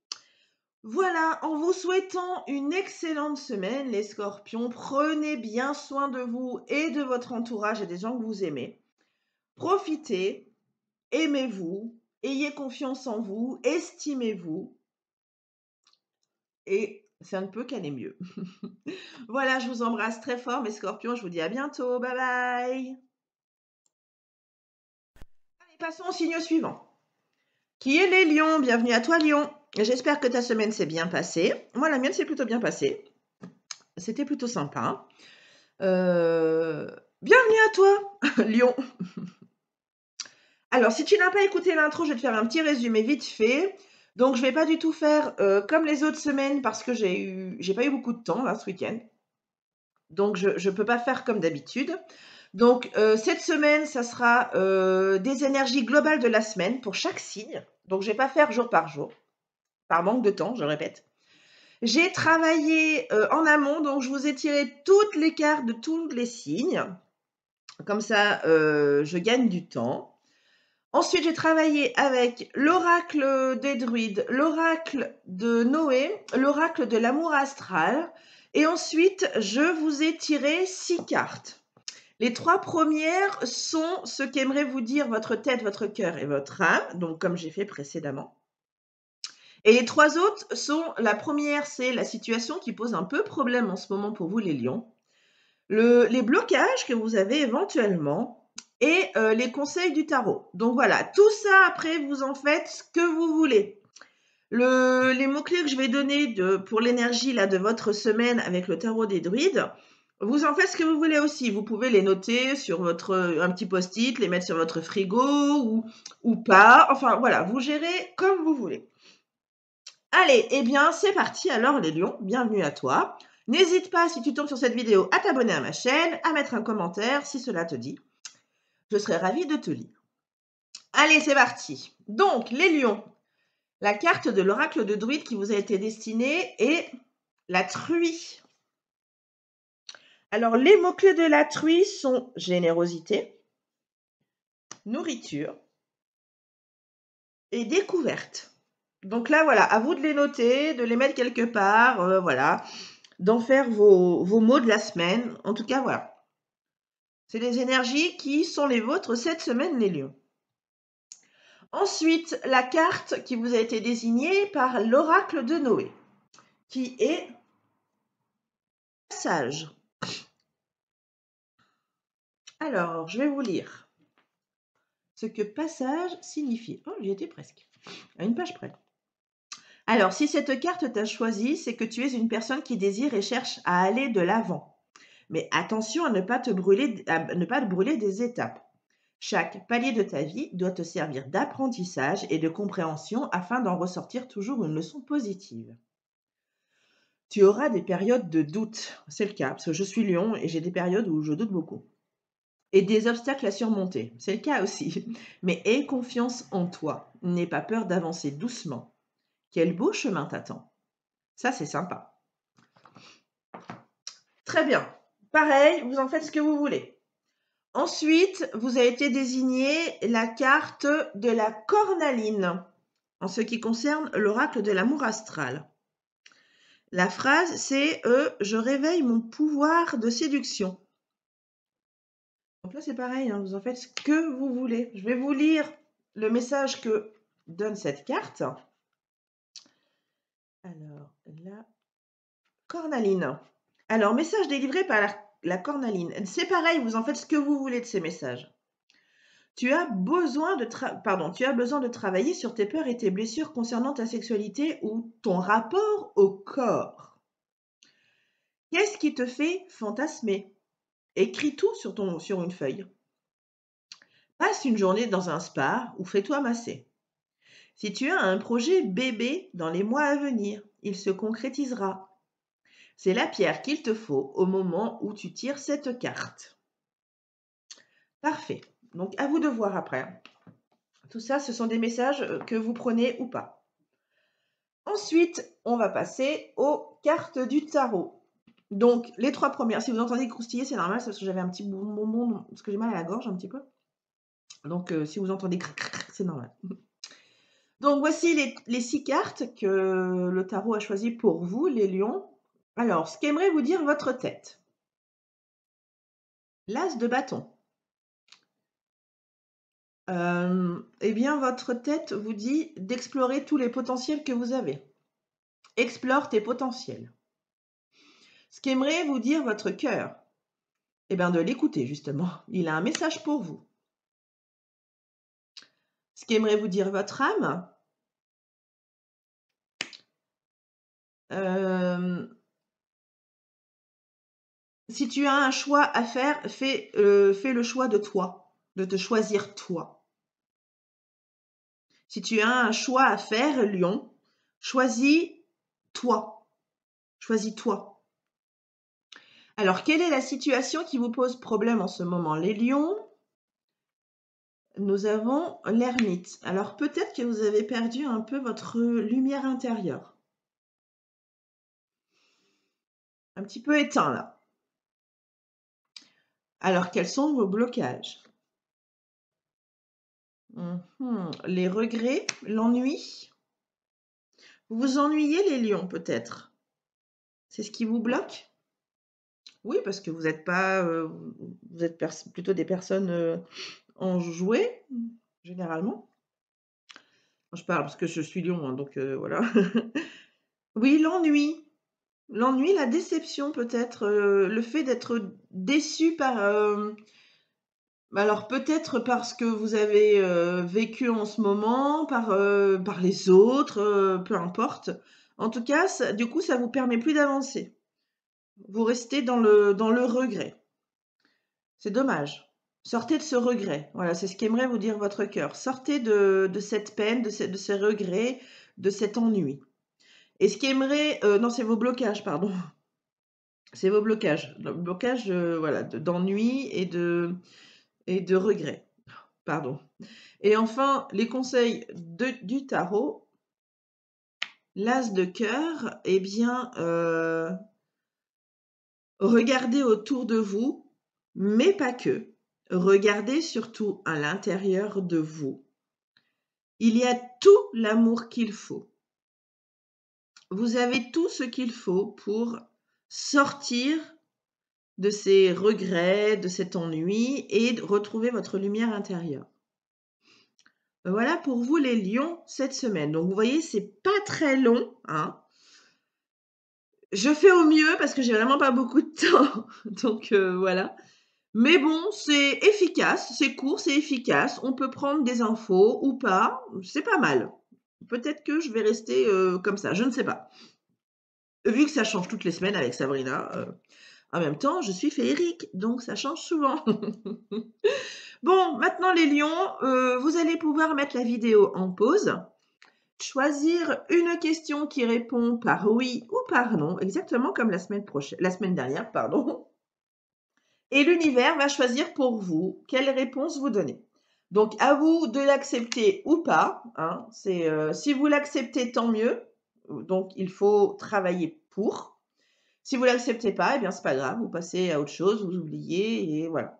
A: Voilà, en vous souhaitant une excellente semaine, les scorpions, prenez bien soin de vous et de votre entourage et des gens que vous aimez. Profitez, aimez-vous, ayez confiance en vous, estimez-vous et ça ne peut qu'aller mieux. Voilà, je vous embrasse très fort, mes scorpions. Je vous dis à bientôt. Bye bye. Allez, passons au signe suivant, qui est les lions. Bienvenue à toi, lion. J'espère que ta semaine s'est bien passée. Moi, la mienne s'est plutôt bien passée. C'était plutôt sympa. Bienvenue à toi, lion. Alors, si tu n'as pas écouté l'intro, je vais te faire un petit résumé vite fait. Donc, je ne vais pas du tout faire comme les autres semaines parce que j'ai pas eu beaucoup de temps là ce week-end. Donc, je ne peux pas faire comme d'habitude. Donc, cette semaine, ça sera des énergies globales de la semaine pour chaque signe. Donc, je ne vais pas faire jour par jour, par manque de temps, je répète. J'ai travaillé en amont, donc je vous ai tiré toutes les cartes de tous les signes. Comme ça, je gagne du temps. Ensuite, j'ai travaillé avec l'oracle des druides, l'oracle de Noé, l'oracle de l'amour astral. Et ensuite, je vous ai tiré 6 cartes. Les 3 premières sont ce qu'aimerait vous dire votre tête, votre cœur et votre âme, donc comme j'ai fait précédemment. Et les 3 autres sont, la première, c'est la situation qui pose un peu problème en ce moment pour vous les lions, les blocages que vous avez éventuellement et les conseils du tarot. Donc voilà, tout ça après, vous en faites ce que vous voulez. Les mots-clés que je vais donner pour l'énergie là de votre semaine avec le tarot des druides, vous en faites ce que vous voulez aussi. Vous pouvez les noter sur un petit post-it, les mettre sur votre frigo ou pas. Enfin voilà, vous gérez comme vous voulez. Allez, eh bien c'est parti alors les lions, bienvenue à toi. N'hésite pas si tu tombes sur cette vidéo à t'abonner à ma chaîne, à mettre un commentaire si cela te dit. Je serai ravie de te lire. Allez, c'est parti. Donc les lions, la carte de l'oracle de druide qui vous a été destinée est la truie. Alors, les mots-clés de la truie sont générosité, nourriture et découverte. Donc là, voilà, à vous de les noter, de les mettre quelque part, voilà, d'en faire vos mots de la semaine. En tout cas, voilà. C'est les énergies qui sont les vôtres cette semaine, les lions. Ensuite, la carte qui vous a été désignée par l'oracle de Noé, qui est Passage. Alors, je vais vous lire ce que Passage signifie. Oh, j'y étais presque, à une page près. Alors, si cette carte t'a choisi, c'est que tu es une personne qui désire et cherche à aller de l'avant. Mais attention à ne pas te brûler des étapes. Chaque palier de ta vie doit te servir d'apprentissage et de compréhension afin d'en ressortir toujours une leçon positive. Tu auras des périodes de doute, c'est le cas, parce que je suis lion et j'ai des périodes où je doute beaucoup. Et des obstacles à surmonter, c'est le cas aussi. Mais aie confiance en toi, n'aie pas peur d'avancer doucement. Quel beau chemin t'attend. Ça, c'est sympa. Très bien. Pareil, vous en faites ce que vous voulez. Ensuite, vous a été désigné la carte de la cornaline, en ce qui concerne l'oracle de l'amour astral. La phrase, c'est je réveille mon pouvoir de séduction. Donc là, c'est pareil, hein, vous en faites ce que vous voulez. Je vais vous lire le message que donne cette carte. Alors, la cornaline. Alors, message délivré par la cornaline. C'est pareil, vous en faites ce que vous voulez de ces messages. Tu as besoin de travailler sur tes peurs et tes blessures concernant ta sexualité ou ton rapport au corps. Qu'est-ce qui te fait fantasmer? Écris tout sur une feuille. Passe une journée dans un spa ou fais-toi masser. Si tu as un projet bébé dans les mois à venir, il se concrétisera. C'est la pierre qu'il te faut au moment où tu tires cette carte. Parfait. Donc, à vous de voir après. Tout ça, ce sont des messages que vous prenez ou pas. Ensuite, on va passer aux cartes du tarot. Donc, les trois premières, si vous entendez croustiller, c'est normal, c'est parce que j'avais un petit bonbon, parce que j'ai mal à la gorge un petit peu. Donc, si vous entendez crac, c'est normal. Donc, voici les 6 cartes que le tarot a choisies pour vous, les lions. Alors, ce qu'aimerait vous dire votre tête. L'as de bâton. Eh bien, votre tête vous dit d'explorer tous les potentiels que vous avez. Explore tes potentiels. Ce qu'aimerait vous dire votre cœur, eh bien, de l'écouter, justement. Il a un message pour vous. Ce qu'aimerait vous dire votre âme, si tu as un choix à faire, fais le choix de toi, de te choisir toi. Si tu as un choix à faire, lion, choisis toi. Choisis-toi. Alors, quelle est la situation qui vous pose problème en ce moment? Les lions, nous avons l'ermite. Alors, peut-être que vous avez perdu un peu votre lumière intérieure. Un petit peu éteint, là. Alors, quels sont vos blocages? Les regrets, l'ennui. Vous vous ennuyez, les lions, peut-être? C'est ce qui vous bloque? Oui, parce que vous êtes pas, vous êtes plutôt des personnes enjouées, généralement. Je parle parce que je suis lion, hein, donc voilà. Oui, l'ennui. L'ennui, la déception peut-être, le fait d'être déçu par, alors peut-être parce que vous avez, vécu en ce moment, par les autres, peu importe. En tout cas, ça du coup, ça vous permet plus d'avancer. Vous restez dans le regret. C'est dommage. Sortez de ce regret. Voilà, c'est ce qu'aimerait vous dire votre cœur. Sortez de cette peine, de ces regrets, de cet ennui. Et ce qu'aimerait non, c'est vos blocages, pardon. C'est vos blocages. Le blocage, voilà, d'ennui et de regret. Pardon. Et enfin, les conseils du tarot. L'as de cœur, eh bien, regardez autour de vous, mais pas que. Regardez surtout à l'intérieur de vous. Il y a tout l'amour qu'il faut. Vous avez tout ce qu'il faut pour sortir de ces regrets, de cet ennui et de retrouver votre lumière intérieure. Voilà pour vous les lions cette semaine. Donc vous voyez, c'est pas très long, hein. Je fais au mieux parce que j'ai vraiment pas beaucoup de temps. Donc voilà. Mais bon, c'est efficace, c'est court, c'est efficace. On peut prendre des infos ou pas, c'est pas mal. Peut-être que je vais rester comme ça, je ne sais pas. Vu que ça change toutes les semaines avec Sabrina, en même temps, je suis féerique, donc ça change souvent. Bon, maintenant les lions, vous allez pouvoir mettre la vidéo en pause, choisir une question qui répond par oui ou par non, exactement comme la semaine dernière, pardon. Et l'univers va choisir pour vous quelle réponse vous donner. Donc, à vous de l'accepter ou pas, hein. Si vous l'acceptez, tant mieux. Donc, il faut travailler pour. Si vous l'acceptez pas, eh bien, c'est pas grave. Vous passez à autre chose, vous oubliez et voilà.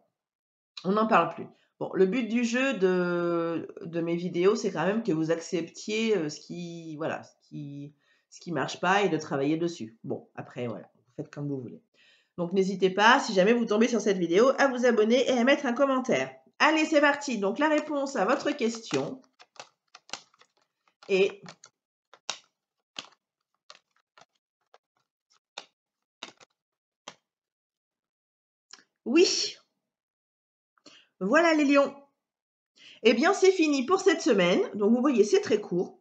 A: On n'en parle plus. Bon, le but du jeu de mes vidéos, c'est quand même que vous acceptiez ce qui marche pas et de travailler dessus. Bon, après, voilà, vous faites comme vous voulez. Donc n'hésitez pas, si jamais vous tombez sur cette vidéo, à vous abonner et à mettre un commentaire. Allez, c'est parti. Donc la réponse à votre question est oui. Voilà les lions. Eh bien, c'est fini pour cette semaine. Donc vous voyez, c'est très court.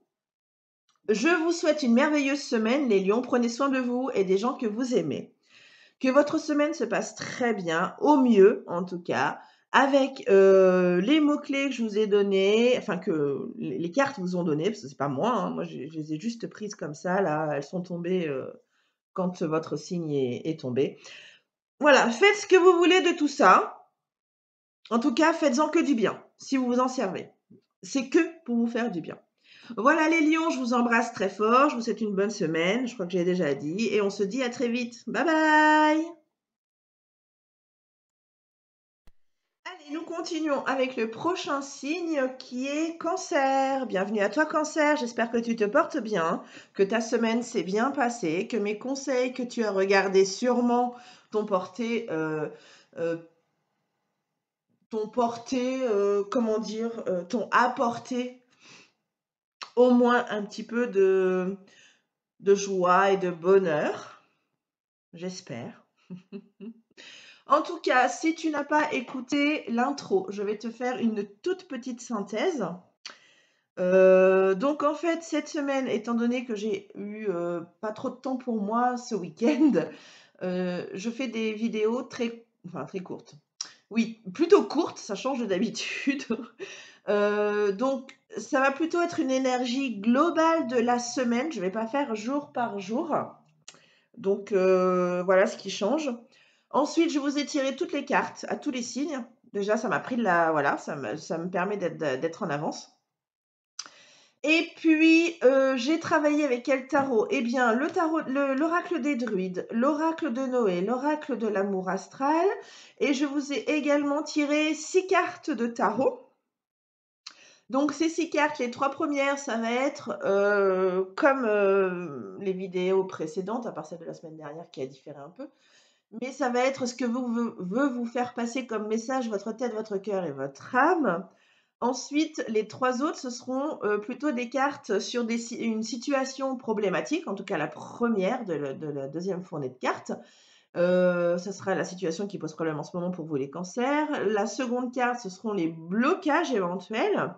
A: Je vous souhaite une merveilleuse semaine, les lions. Prenez soin de vous et des gens que vous aimez. Que votre semaine se passe très bien, au mieux en tout cas, avec les mots-clés que je vous ai donnés, enfin que les cartes vous ont donné, parce que c'est pas moi, hein, moi je les ai juste prises comme ça, là, elles sont tombées quand votre signe est tombé. Voilà, faites ce que vous voulez de tout ça. En tout cas, faites-en que du bien, si vous vous en servez. C'est que pour vous faire du bien. Voilà les lions, je vous embrasse très fort, je vous souhaite une bonne semaine, je crois que j'ai déjà dit, et on se dit à très vite. Bye bye! Allez, nous continuons avec le prochain signe qui est Cancer. Bienvenue à toi Cancer, j'espère que tu te portes bien, que ta semaine s'est bien passée, que mes conseils que tu as regardés sûrement t'ont porté, euh, t'ont apporté au moins un petit peu de joie et de bonheur, j'espère. En tout cas, si tu n'as pas écouté l'intro, je vais te faire une toute petite synthèse. Donc en fait, cette semaine, étant donné que j'ai eu pas trop de temps pour moi ce week-end, je fais des vidéos très courtes. Oui, plutôt courtes, ça change de d'habitude. Donc ça va plutôt être une énergie globale de la semaine. Je vais pas faire jour par jour. Donc voilà ce qui change. Ensuite, je vous ai tiré toutes les cartes à tous les signes. Déjà, ça m'a pris ça me permet d'être en avance. Et puis, j'ai travaillé avec quel tarot? Eh bien, l'oracle des druides, l'oracle de Noé, l'oracle de l'amour astral, et je vous ai également tiré 6 cartes de tarot. Donc ces 6 cartes, les 3 premières, ça va être, comme les vidéos précédentes, à part celle de la semaine dernière qui a différé un peu, mais ça va être ce que veut vous faire passer comme message votre tête, votre cœur et votre âme. Ensuite, les 3 autres, ce seront, plutôt des cartes sur une situation problématique, en tout cas la première de la deuxième fournée de cartes. Ça sera la situation qui pose problème en ce moment pour vous les cancers. La seconde carte, ce seront les blocages éventuels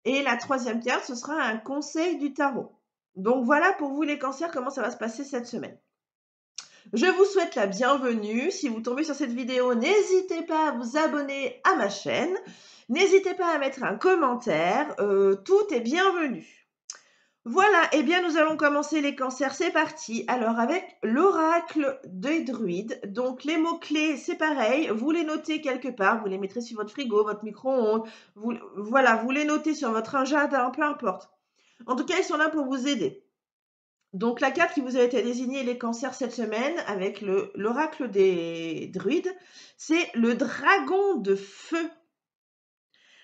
A: et la troisième carte, ce sera un conseil du tarot. Donc voilà pour vous les cancers, comment ça va se passer cette semaine. Je vous souhaite la bienvenue. Si vous tombez sur cette vidéo, n'hésitez pas à vous abonner à ma chaîne. N'hésitez pas à mettre un commentaire. Tout est bienvenu. Voilà, eh bien nous allons commencer les cancers. C'est parti. Alors avec l'oracle des druides. Donc les mots-clés, c'est pareil. Vous les notez quelque part. Vous les mettrez sur votre frigo, votre micro-ondes. Vous les notez sur votre agenda, peu importe. En tout cas, ils sont là pour vous aider. Donc la carte qui vous a été désignée, les cancers cette semaine, avec l'oracle des druides, c'est le dragon de feu.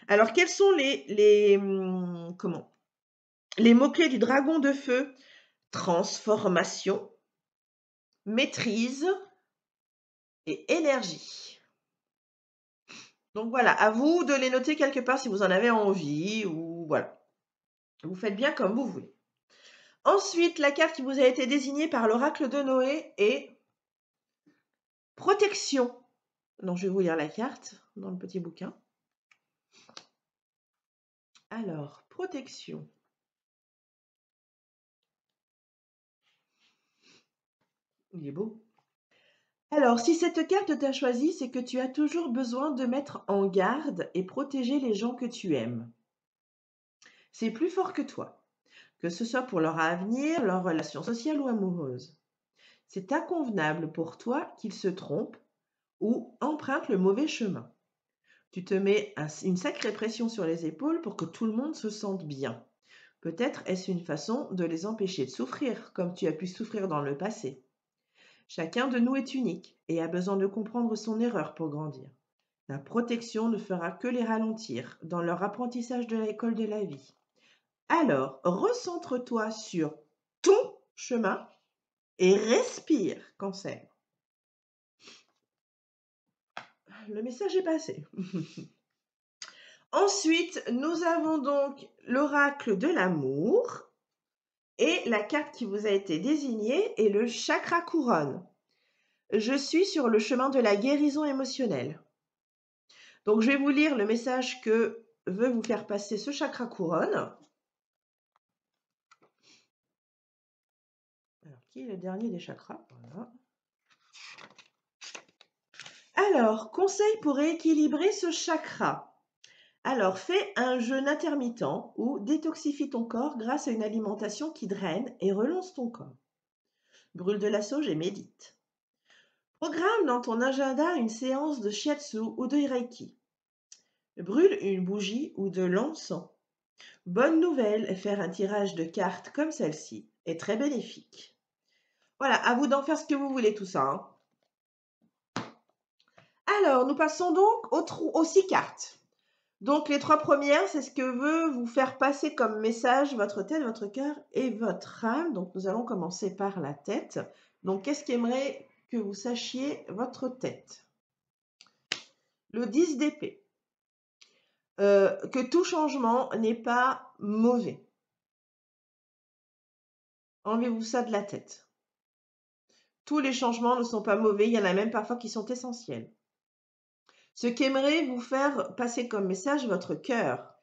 A: Alors quels sont les mots-clés du dragon de feu? Transformation, maîtrise et énergie. Donc voilà, à vous de les noter quelque part si vous en avez envie ou voilà. Vous faites bien comme vous voulez. Ensuite, la carte qui vous a été désignée par l'oracle de Noé est protection. Donc, je vais vous lire la carte dans le petit bouquin. Alors, protection. Il est beau. Alors, si cette carte t'a choisi, c'est que tu as toujours besoin de mettre en garde et protéger les gens que tu aimes. C'est plus fort que toi, que ce soit pour leur avenir, leur relation sociale ou amoureuse. C'est inconvenable pour toi qu'ils se trompent ou empruntent le mauvais chemin. Tu te mets une sacrée pression sur les épaules pour que tout le monde se sente bien. Peut-être est-ce une façon de les empêcher de souffrir, comme tu as pu souffrir dans le passé. Chacun de nous est unique et a besoin de comprendre son erreur pour grandir. La protection ne fera que les ralentir dans leur apprentissage de l'école de la vie. Alors, recentre-toi sur ton chemin et respire, Cancer. Le message est passé. Ensuite, nous avons donc l'oracle de l'amour et la carte qui vous a été désignée est le chakra couronne. Je suis sur le chemin de la guérison émotionnelle. Donc, je vais vous lire le message que veut vous faire passer ce chakra couronne. Alors, qui est le dernier des chakras? Voilà. Alors, conseil pour rééquilibrer ce chakra. Alors, fais un jeûne intermittent ou détoxifie ton corps grâce à une alimentation qui draine et relance ton corps. Brûle de la sauge et médite. Programme dans ton agenda une séance de shiatsu ou de reiki. Brûle une bougie ou de l'encens. Bonne nouvelle, faire un tirage de cartes comme celle-ci est très bénéfique. Voilà, à vous d'en faire ce que vous voulez tout ça. Hein. Alors, nous passons donc aux 6 cartes. Donc, les 3 premières, c'est ce que veut vous faire passer comme message votre tête, votre cœur et votre âme. Donc, nous allons commencer par la tête. Donc, qu'est-ce qu'aimerait que vous sachiez votre tête? Le 10 d'épée. Que tout changement n'est pas mauvais. Enlevez-vous ça de la tête. Tous les changements ne sont pas mauvais, il y en a même parfois qui sont essentiels. Ce qu'aimerait vous faire passer comme message votre cœur,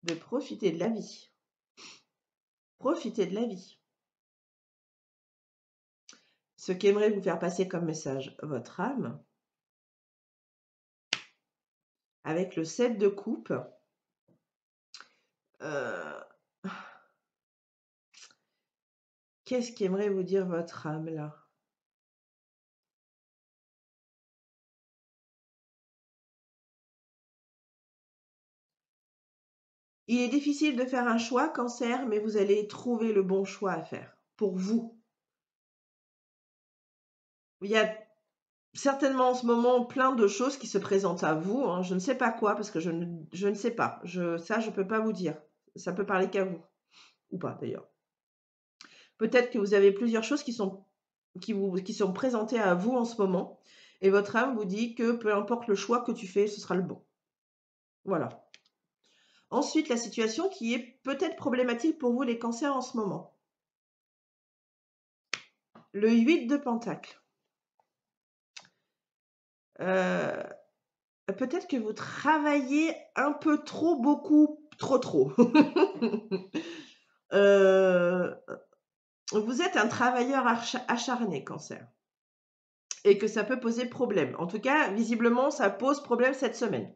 A: de profiter de la vie. Profitez de la vie. Ce qu'aimerait vous faire passer comme message votre âme, avec le 7 de coupe. Qu'est-ce qu'aimerait vous dire votre âme là? Il est difficile de faire un choix, Cancer, mais vous allez trouver le bon choix à faire pour vous. Il y a certainement en ce moment plein de choses qui se présentent à vous. Hein. Je ne sais pas quoi, parce que je ne sais pas. Ça, je ne peux pas vous dire. Ça peut parler qu'à vous. Ou pas, d'ailleurs. Peut-être que vous avez plusieurs choses qui sont présentées à vous en ce moment. Et votre âme vous dit que peu importe le choix que tu fais, ce sera le bon. Voilà. Ensuite, la situation qui est peut-être problématique pour vous, les cancers, en ce moment. Le 8 de Pentacle. Peut-être que vous travaillez un peu trop, beaucoup, trop. Vous êtes un travailleur acharné, Cancer. Et que ça peut poser problème. En tout cas, visiblement, ça pose problème cette semaine.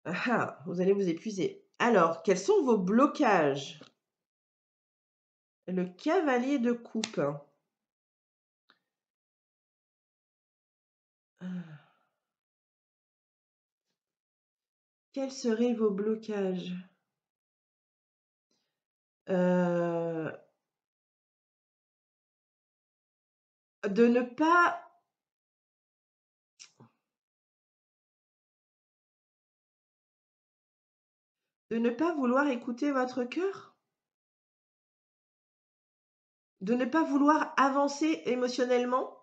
A: Ah, vous allez vous épuiser. Alors, quels sont vos blocages? Le cavalier de coupe. Quels seraient vos blocages? De ne pas vouloir écouter votre cœur? De ne pas vouloir avancer émotionnellement?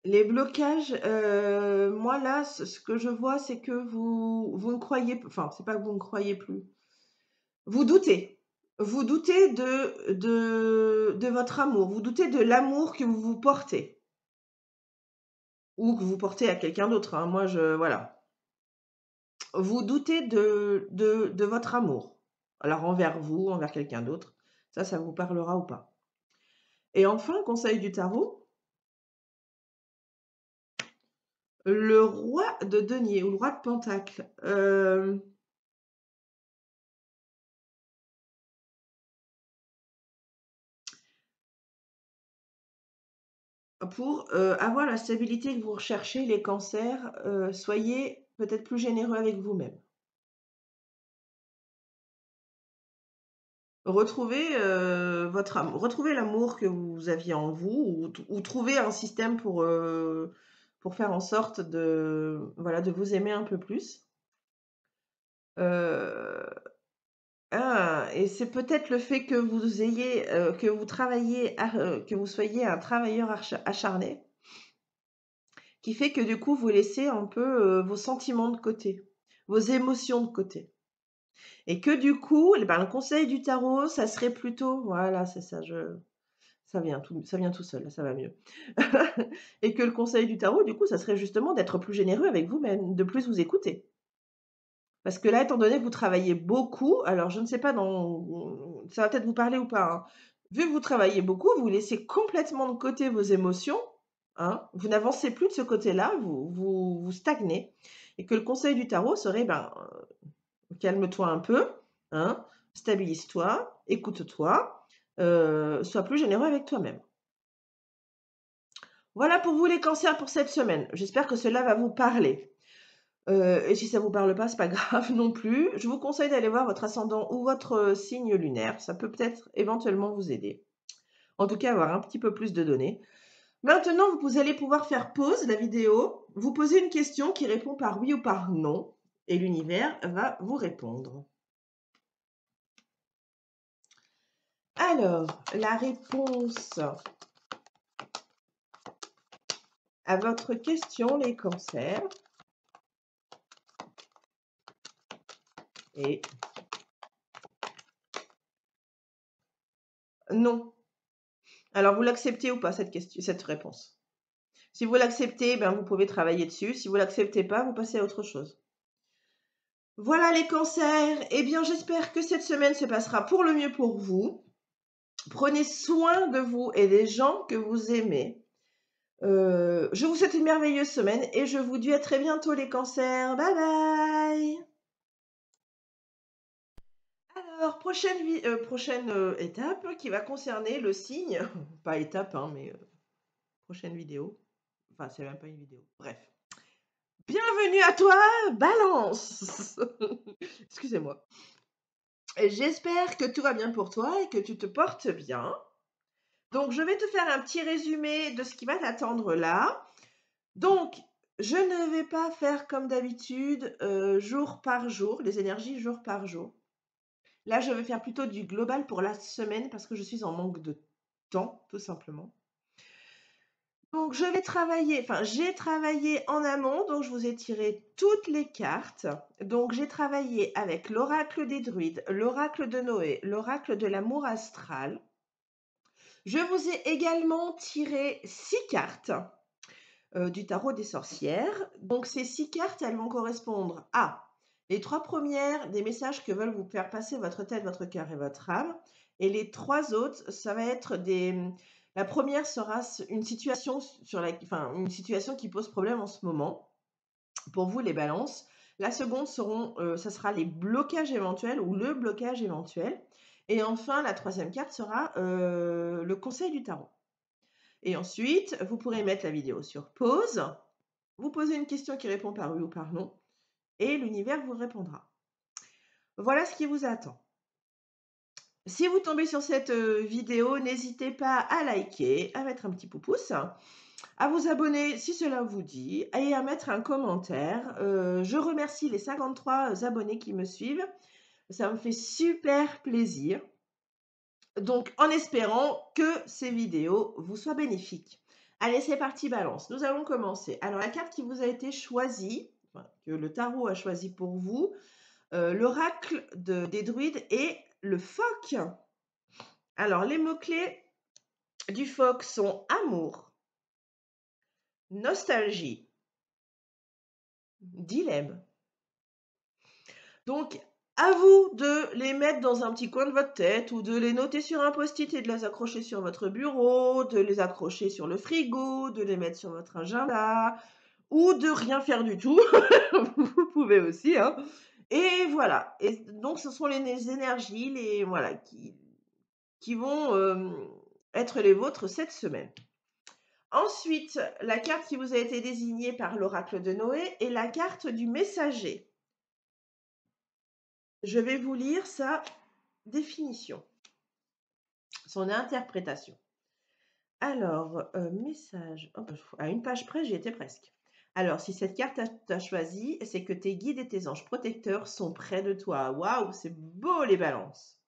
A: Les blocages, moi là, ce que je vois, c'est que vous ne croyez enfin, c'est pas que vous ne croyez plus. Vous doutez. Vous doutez de votre amour. Vous doutez de l'amour que vous vous portez ou que vous portez à quelqu'un d'autre, hein. Moi, voilà. Vous doutez de votre amour. Alors envers vous, envers quelqu'un d'autre. Ça vous parlera ou pas. Et enfin, conseil du tarot, le roi de denier ou le roi de pentacle. Pour, avoir la stabilité que vous recherchez, les cancers, soyez peut-être plus généreux avec vous-même. Retrouvez, retrouvez l'amour que vous aviez en vous ou trouvez un système pour faire en sorte voilà, de vous aimer un peu plus. Heu, et c'est peut-être le fait que vous ayez, que vous travaillez que vous soyez un travailleur acharné, qui fait que du coup vous laissez un peu, vos sentiments de côté, vos émotions de côté. Et que du coup, eh ben, le conseil du tarot, ça serait plutôt voilà, c'est ça, ça vient tout seul, là, ça va mieux. Et que le conseil du tarot, du coup, ça serait justement d'être plus généreux avec vous-même, de plus vous écouter. Parce que là, étant donné que vous travaillez beaucoup, alors je ne sais pas ça va peut-être vous parler ou pas, hein. Vu que vous travaillez beaucoup, vous laissez complètement de côté vos émotions, hein. Vous n'avancez plus de ce côté-là, vous stagnez et que le conseil du tarot serait, ben, calme-toi un peu, hein, stabilise-toi, écoute-toi, sois plus généreux avec toi-même. Voilà pour vous les cancers pour cette semaine. J'espère que cela va vous parler. Et si ça vous parle pas, c'est pas grave non plus. Je vous conseille d'aller voir votre ascendant ou votre, signe lunaire. Ça peut peut-être éventuellement vous aider. En tout cas, avoir un petit peu plus de données. Maintenant, vous allez pouvoir faire pause la vidéo, vous poser une question qui répond par oui ou par non et l'univers va vous répondre. Alors, la réponse à votre question, les cancers, est non. Alors, vous l'acceptez ou pas cette réponse? Si vous l'acceptez, ben, vous pouvez travailler dessus. Si vous l'acceptez pas, vous passez à autre chose. Voilà les cancers. Eh bien, j'espère que cette semaine se passera pour le mieux pour vous. Prenez soin de vous et des gens que vous aimez. Je vous souhaite une merveilleuse semaine et je vous dis à très bientôt les cancers. Bye bye. Alors, prochaine étape qui va concerner le signe, pas étape, hein, mais prochaine vidéo. Enfin, c'est même pas une vidéo. Bref. Bienvenue à toi, Balance. Excusez-moi. J'espère que tout va bien pour toi et que tu te portes bien. Donc, je vais te faire un petit résumé de ce qui va t'attendre là. Donc, je ne vais pas faire comme d'habitude, jour par jour, les énergies jour par jour. Là, je vais faire plutôt du global pour la semaine parce que je suis en manque de temps, tout simplement. Donc, j'ai travaillé en amont, donc je vous ai tiré toutes les cartes. Donc, j'ai travaillé avec l'oracle des druides, l'oracle de Noé, l'oracle de l'amour astral. Je vous ai également tiré 6 cartes du tarot des sorcières. Donc, ces 6 cartes, elles vont correspondre à les 3 premières des messages que veulent vous faire passer votre tête, votre cœur et votre âme. Et les 3 autres, ça va être la première sera une situation une situation qui pose problème en ce moment pour vous les balances. La seconde ça sera les blocages éventuels ou le blocage éventuel. Et enfin, la troisième carte sera le conseil du tarot. Et ensuite, vous pourrez mettre la vidéo sur pause, vous poser une question qui répond par oui ou par non, et l'univers vous répondra. Voilà ce qui vous attend. Si vous tombez sur cette vidéo, n'hésitez pas à liker, à mettre un petit pouce, à vous abonner si cela vous dit, et à mettre un commentaire. Je remercie les 53 abonnés qui me suivent. Ça me fait super plaisir. Donc, en espérant que ces vidéos vous soient bénéfiques. Allez, c'est parti, balance. Nous allons commencer. Alors, la carte qui vous a été choisie, enfin, que le tarot a choisi pour vous, l'oracle des druides et le phoque. Alors, les mots-clés du phoque sont amour, nostalgie, dilemme. Donc, à vous de les mettre dans un petit coin de votre tête ou de les noter sur un post-it et de les accrocher sur votre bureau, de les accrocher sur le frigo, de les mettre sur votre agenda ou de rien faire du tout. Vous pouvez aussi, hein. Et voilà. Et donc, ce sont les énergies voilà, qui vont être les vôtres cette semaine. Ensuite, la carte qui vous a été désignée par l'oracle de Noé est la carte du messager. Je vais vous lire sa définition, son interprétation. Alors, message, à une page près, j'y étais presque. Alors, si cette carte t'a choisi, c'est que tes guides et tes anges protecteurs sont près de toi. Waouh, c'est beau les balances.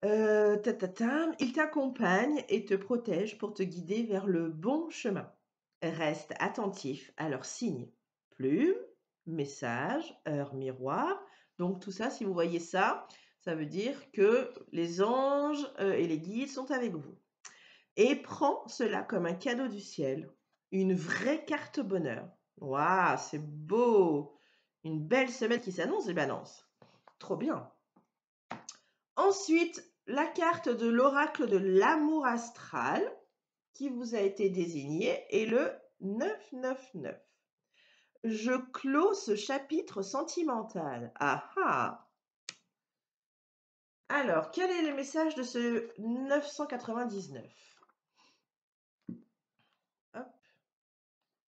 A: Ils t'accompagnent et te protègent pour te guider vers le bon chemin. Reste attentif à leurs signes. Plume, message, heure miroir. Donc tout ça, si vous voyez ça, ça veut dire que les anges et les guides sont avec vous. Et prends cela comme un cadeau du ciel, une vraie carte bonheur. Waouh, c'est beau! Une belle semaine qui s'annonce, les balances. Trop bien. Ensuite, la carte de l'oracle de l'amour astral qui vous a été désignée est le 999. Je clôt ce chapitre sentimental. Ah ah! Alors, quel est le message de ce 999? Hop.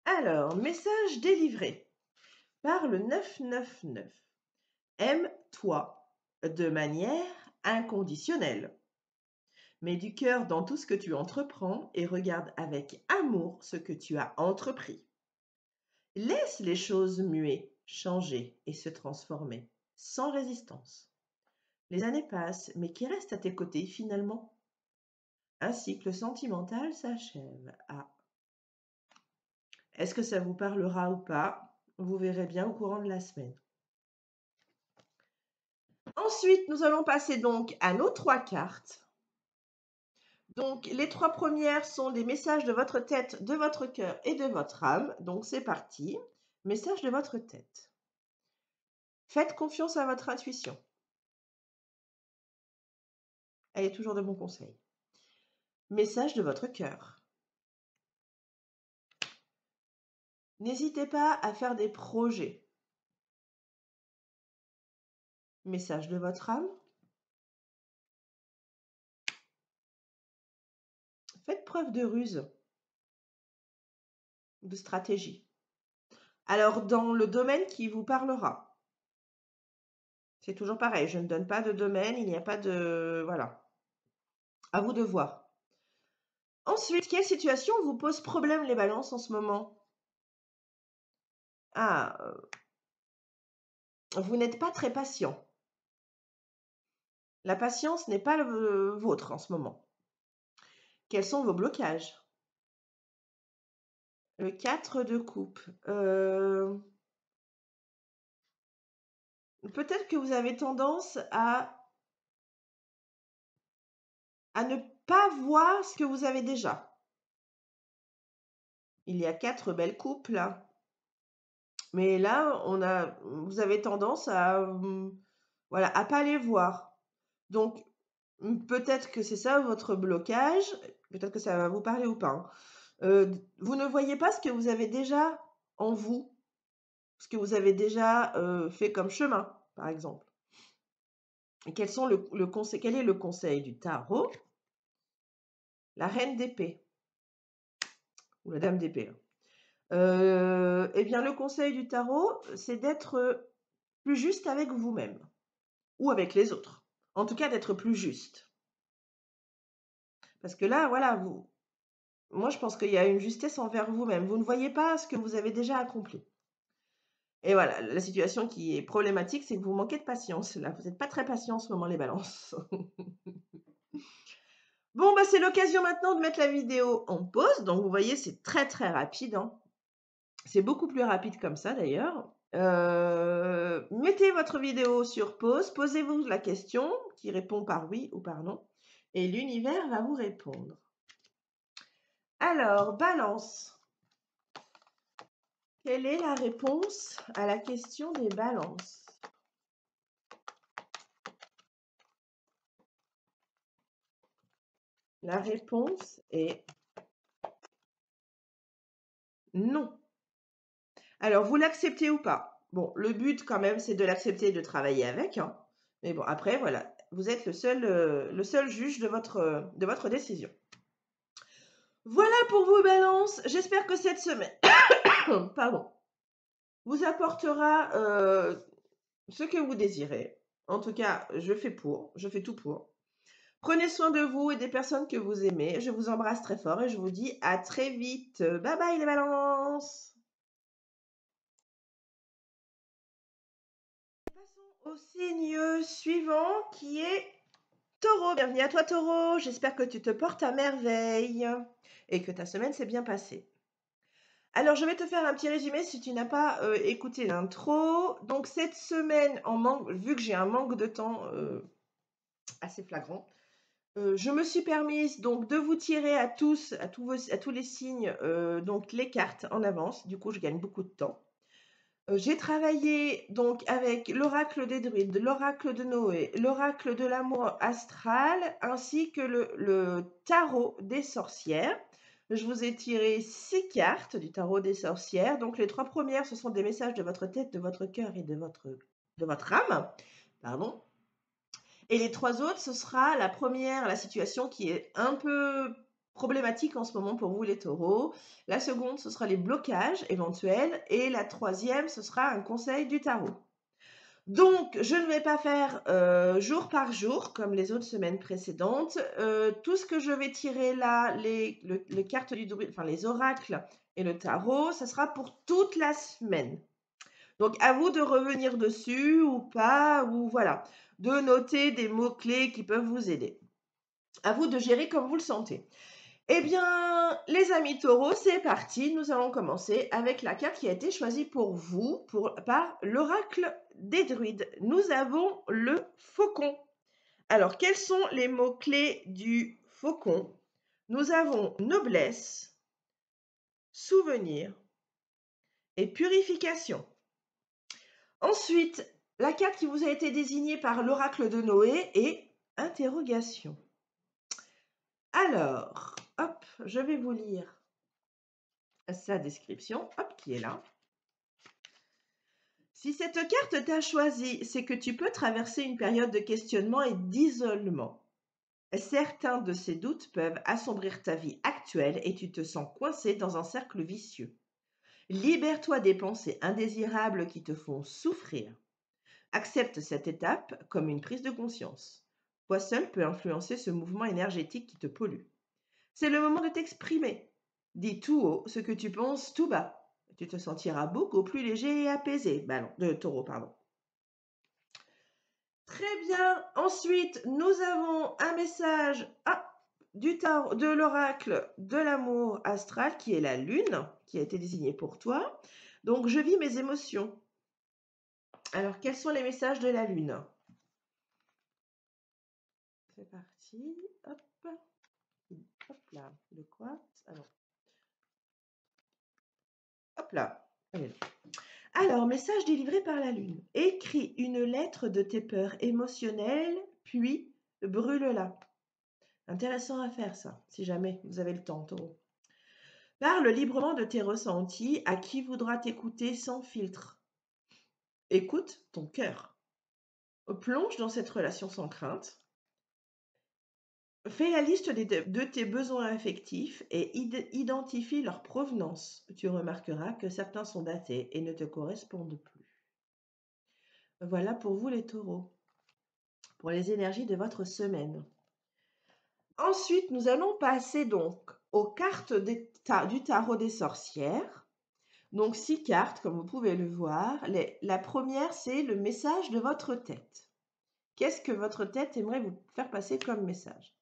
A: Alors, message délivré par le 999. Aime-toi de manière inconditionnelle. Mets du cœur dans tout ce que tu entreprends et regarde avec amour ce que tu as entrepris. Laisse les choses muer, changer et se transformer, sans résistance. Les années passent, mais qui reste à tes côtés finalement? Un cycle sentimental s'achève. Ah. Est-ce que ça vous parlera ou pas? Vous verrez bien au courant de la semaine. Ensuite, nous allons passer donc à nos 3 cartes. Donc, les 3 premières sont des messages de votre tête, de votre cœur et de votre âme. Donc, c'est parti. Message de votre tête. Faites confiance à votre intuition. Elle est toujours de bons conseils. Message de votre cœur. N'hésitez pas à faire des projets. Message de votre âme. Faites preuve de ruse, de stratégie. Alors, dans le domaine qui vous parlera, c'est toujours pareil, je ne donne pas de domaine, il n'y a pas de... Voilà. À vous de voir. Ensuite, quelle situation vous pose problème les balances en ce moment? Ah, vous n'êtes pas très patient. La patience n'est pas le vôtre en ce moment. Quels sont vos blocages? Le 4 de coupe. Peut-être que vous avez tendance à ne pas voir ce que vous avez déjà. Il y a 4 belles coupes là. Mais là, vous avez tendance à voilà, à pas les voir. Donc peut-être que c'est ça votre blocage, peut-être que ça va vous parler ou pas, hein. Vous ne voyez pas ce que vous avez déjà en vous, ce que vous avez déjà, fait comme chemin, par exemple. Et quels sont quel est le conseil du tarot? La reine d'épée ou la dame d'épée, hein. Eh bien, le conseil du tarot, c'est d'être plus juste avec vous-même ou avec les autres. En tout cas, d'être plus juste. Parce que là, voilà, moi, je pense qu'il y a une justesse envers vous-même. Vous ne voyez pas ce que vous avez déjà accompli. Et voilà, la situation qui est problématique, c'est que vous manquez de patience. Là, vous n'êtes pas très patient en ce moment, les balances. Bon, bah, c'est l'occasion maintenant de mettre la vidéo en pause. Donc, vous voyez, c'est très, très rapide, hein. C'est beaucoup plus rapide comme ça, d'ailleurs. Mettez votre vidéo sur pause, posez-vous la question qui répond par oui ou par non, et l'univers va vous répondre. Alors, Balance. Quelle est la réponse à la question des balances? La réponse est non. Alors, vous l'acceptez ou pas? Bon, le but quand même, c'est de l'accepter et de travailler avec, hein. Mais bon, après, voilà, vous êtes le seul juge de votre décision. Voilà pour vous, Balance. J'espère que cette semaine, pardon, vous apportera ce que vous désirez. En tout cas, je fais tout pour. Prenez soin de vous et des personnes que vous aimez. Je vous embrasse très fort et je vous dis à très vite. Bye bye les balances. Passons au signe suivant qui est Taureau. Bienvenue à toi Taureau. J'espère que tu te portes à merveille et que ta semaine s'est bien passée. Alors, je vais te faire un petit résumé si tu n'as pas écouté l'intro. Donc, cette semaine, vu que j'ai un manque de temps assez flagrant, je me suis permise donc de vous tirer à tous les signes donc les cartes en avance. Du coup, je gagne beaucoup de temps. J'ai travaillé donc avec l'oracle des druides, l'oracle de Noé, l'oracle de l'amour astral, ainsi que le tarot des sorcières. Je vous ai tiré 6 cartes du tarot des sorcières. Donc les 3 premières, ce sont des messages de votre tête, de votre cœur et de votre âme. Pardon. Et les 3 autres, ce sera la première, la situation qui est un peu problématique en ce moment pour vous les taureaux. La seconde, ce sera les blocages éventuels. Et la troisième, ce sera un conseil du tarot. Donc, je ne vais pas faire jour par jour comme les autres semaines précédentes. Tout ce que je vais tirer là, les cartes du druide, enfin les oracles et le tarot, ce sera pour toute la semaine. Donc, à vous de revenir dessus ou pas, ou voilà, de noter des mots-clés qui peuvent vous aider. À vous de gérer comme vous le sentez. Eh bien, les amis taureaux, c'est parti. Nous allons commencer avec la carte qui a été choisie pour vous par l'oracle des druides. Nous avons le faucon. Alors, quels sont les mots-clés du faucon? Nous avons noblesse, souvenir et purification. Ensuite, la carte qui vous a été désignée par l'oracle de Noé est interrogation. Alors, hop, je vais vous lire sa description, hop, qui est là. Si cette carte t'a choisi, c'est que tu peux traverser une période de questionnement et d'isolement. Certains de ces doutes peuvent assombrir ta vie actuelle et tu te sens coincé dans un cercle vicieux. Libère-toi des pensées indésirables qui te font souffrir. Accepte cette étape comme une prise de conscience. Toi seul peux influencer ce mouvement énergétique qui te pollue. C'est le moment de t'exprimer. Dis tout haut ce que tu penses tout bas. Tu te sentiras beaucoup plus léger et apaisé. Taureau, pardon. Très bien. Ensuite, nous avons un message de l'oracle de l'amour astral qui est la lune, qui a été désignée pour toi. Donc, je vis mes émotions. Alors, quels sont les messages de la lune? C'est parti. Hop. Hop là. Le quartz. Alors. Hop là. Allez. Alors, message délivré par la lune. Écris une lettre de tes peurs émotionnelles, puis brûle-la. Intéressant à faire ça, si jamais vous avez le temps, taureau. Parle librement de tes ressentis à qui voudra t'écouter sans filtre. Écoute ton cœur. Plonge dans cette relation sans crainte. Fais la liste de tes besoins affectifs et identifie leur provenance. Tu remarqueras que certains sont datés et ne te correspondent plus. Voilà pour vous les taureaux, pour les énergies de votre semaine. Ensuite, nous allons passer donc aux cartes du tarot des sorcières. Donc 6 cartes, comme vous pouvez le voir. La première, c'est le message de votre tête. Qu'est-ce que votre tête aimerait vous faire passer comme message?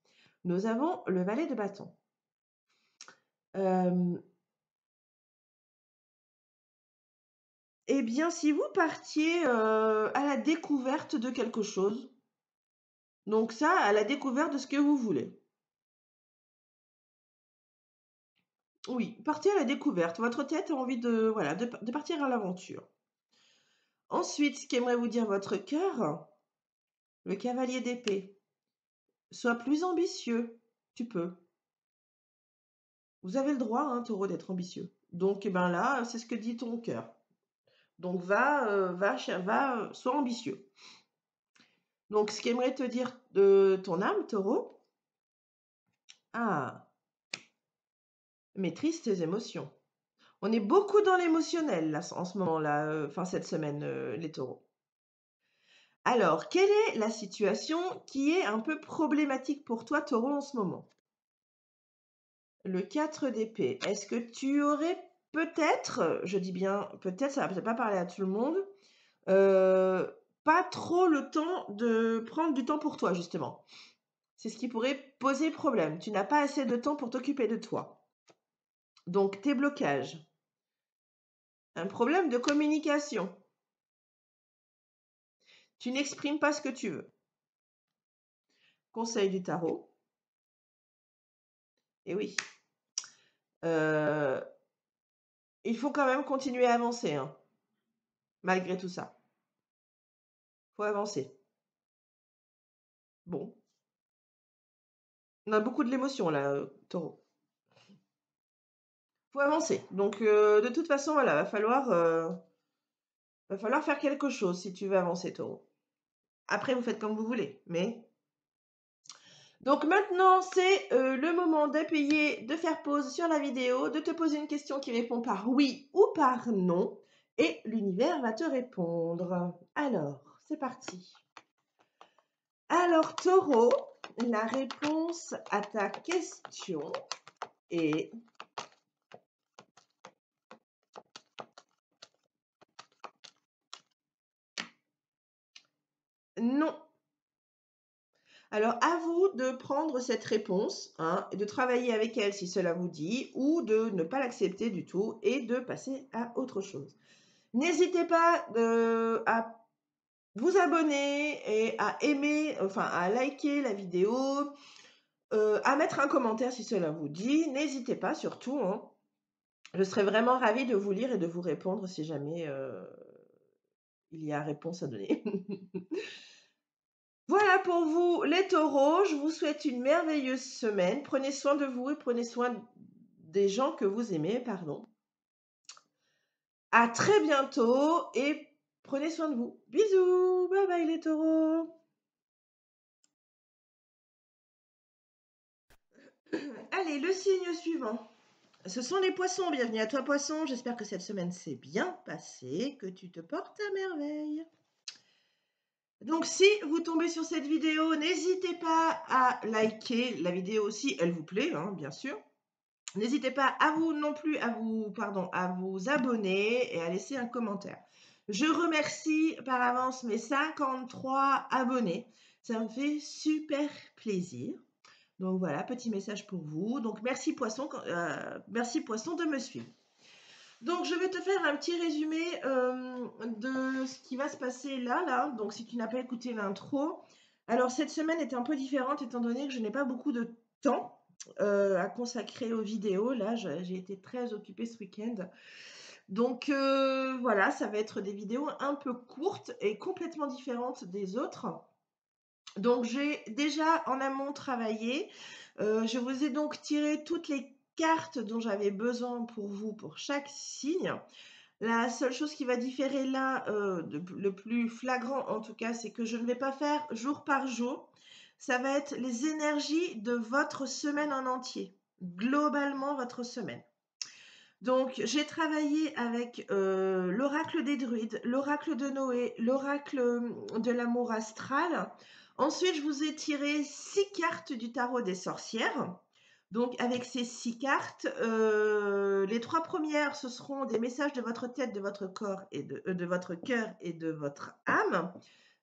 A: Nous avons le valet de bâton. Eh bien, si vous partiez à la découverte de quelque chose, donc ça, à la découverte de ce que vous voulez. Oui, partez à la découverte. Votre tête a envie de, voilà, de partir à l'aventure. Ensuite, ce qu'aimerait vous dire votre cœur, le cavalier d'épée. Sois plus ambitieux. Tu peux. Vous avez le droit, hein, taureau, d'être ambitieux. Donc, eh ben là, c'est ce que dit ton cœur. Donc, sois ambitieux. Donc, ce qu'aimerait te dire de ton âme, taureau, ah, maîtrise tes émotions. On est beaucoup dans l'émotionnel là, en ce moment-là, enfin cette semaine, les taureaux. Alors, quelle est la situation qui est un peu problématique pour toi, taureau, en ce moment? Le 4 d'épée. Est-ce que tu aurais peut-être, je dis bien peut-être, ça va peut-être pas parler à tout le monde, pas trop le temps de prendre du temps pour toi, justement. C'est ce qui pourrait poser problème. Tu n'as pas assez de temps pour t'occuper de toi. Donc, tes blocages. Un problème de communication. Tu n'exprimes pas ce que tu veux. Conseil du tarot. Et oui. Il faut quand même continuer à avancer, hein, malgré tout ça. Faut avancer. Bon. On a beaucoup de l'émotion là, taureau. Faut avancer. Donc, de toute façon, voilà, va falloir faire quelque chose si tu veux avancer, taureau. Après, vous faites comme vous voulez, mais donc maintenant, c'est le moment d'appuyer, de faire pause sur la vidéo, de te poser une question qui répond par oui ou par non, et l'univers va te répondre. Alors, c'est parti. Alors, taureau, la réponse à ta question est non. Alors, à vous de prendre cette réponse, hein, et de travailler avec elle si cela vous dit, ou de ne pas l'accepter du tout et de passer à autre chose. N'hésitez pas à vous abonner et à aimer, enfin à liker la vidéo, à mettre un commentaire si cela vous dit. N'hésitez pas surtout, hein. Je serais vraiment ravie de vous lire et de vous répondre si jamais il y a réponse à donner. Voilà pour vous les taureaux, je vous souhaite une merveilleuse semaine. Prenez soin de vous et prenez soin des gens que vous aimez, pardon. À très bientôt et prenez soin de vous. Bisous, bye bye les taureaux. Allez, le signe suivant. Ce sont les poissons. Bienvenue à toi poisson. J'espère que cette semaine s'est bien passée, que tu te portes à merveille. Donc si vous tombez sur cette vidéo, n'hésitez pas à liker la vidéo si elle vous plaît, hein, bien sûr. N'hésitez pas à vous abonner et à laisser un commentaire. Je remercie par avance mes 53 abonnés. Ça me fait super plaisir. Donc voilà, petit message pour vous. Donc merci Poisson de me suivre. Donc je vais te faire un petit résumé de ce qui va se passer là. Donc si tu n'as pas écouté l'intro, alors cette semaine est un peu différente étant donné que je n'ai pas beaucoup de temps à consacrer aux vidéos. Là, j'ai été très occupée ce week-end. Donc voilà, ça va être des vidéos un peu courtes et complètement différentes des autres. Donc j'ai déjà en amont travaillé. Je vous ai donc tiré toutes les cartes dont j'avais besoin pour vous, pour chaque signe. La seule chose qui va différer là, le plus flagrant en tout cas, c'est que je ne vais pas faire jour par jour. Ça va être les énergies de votre semaine en entier, globalement votre semaine. Donc, j'ai travaillé avec l'oracle des druides, l'oracle de Noé, l'oracle de l'amour astral. Ensuite, je vous ai tiré 6 cartes du tarot des sorcières. Donc, avec ces 6 cartes, les 3 premières, ce seront des messages de votre tête, de votre corps et de votre cœur et de votre âme.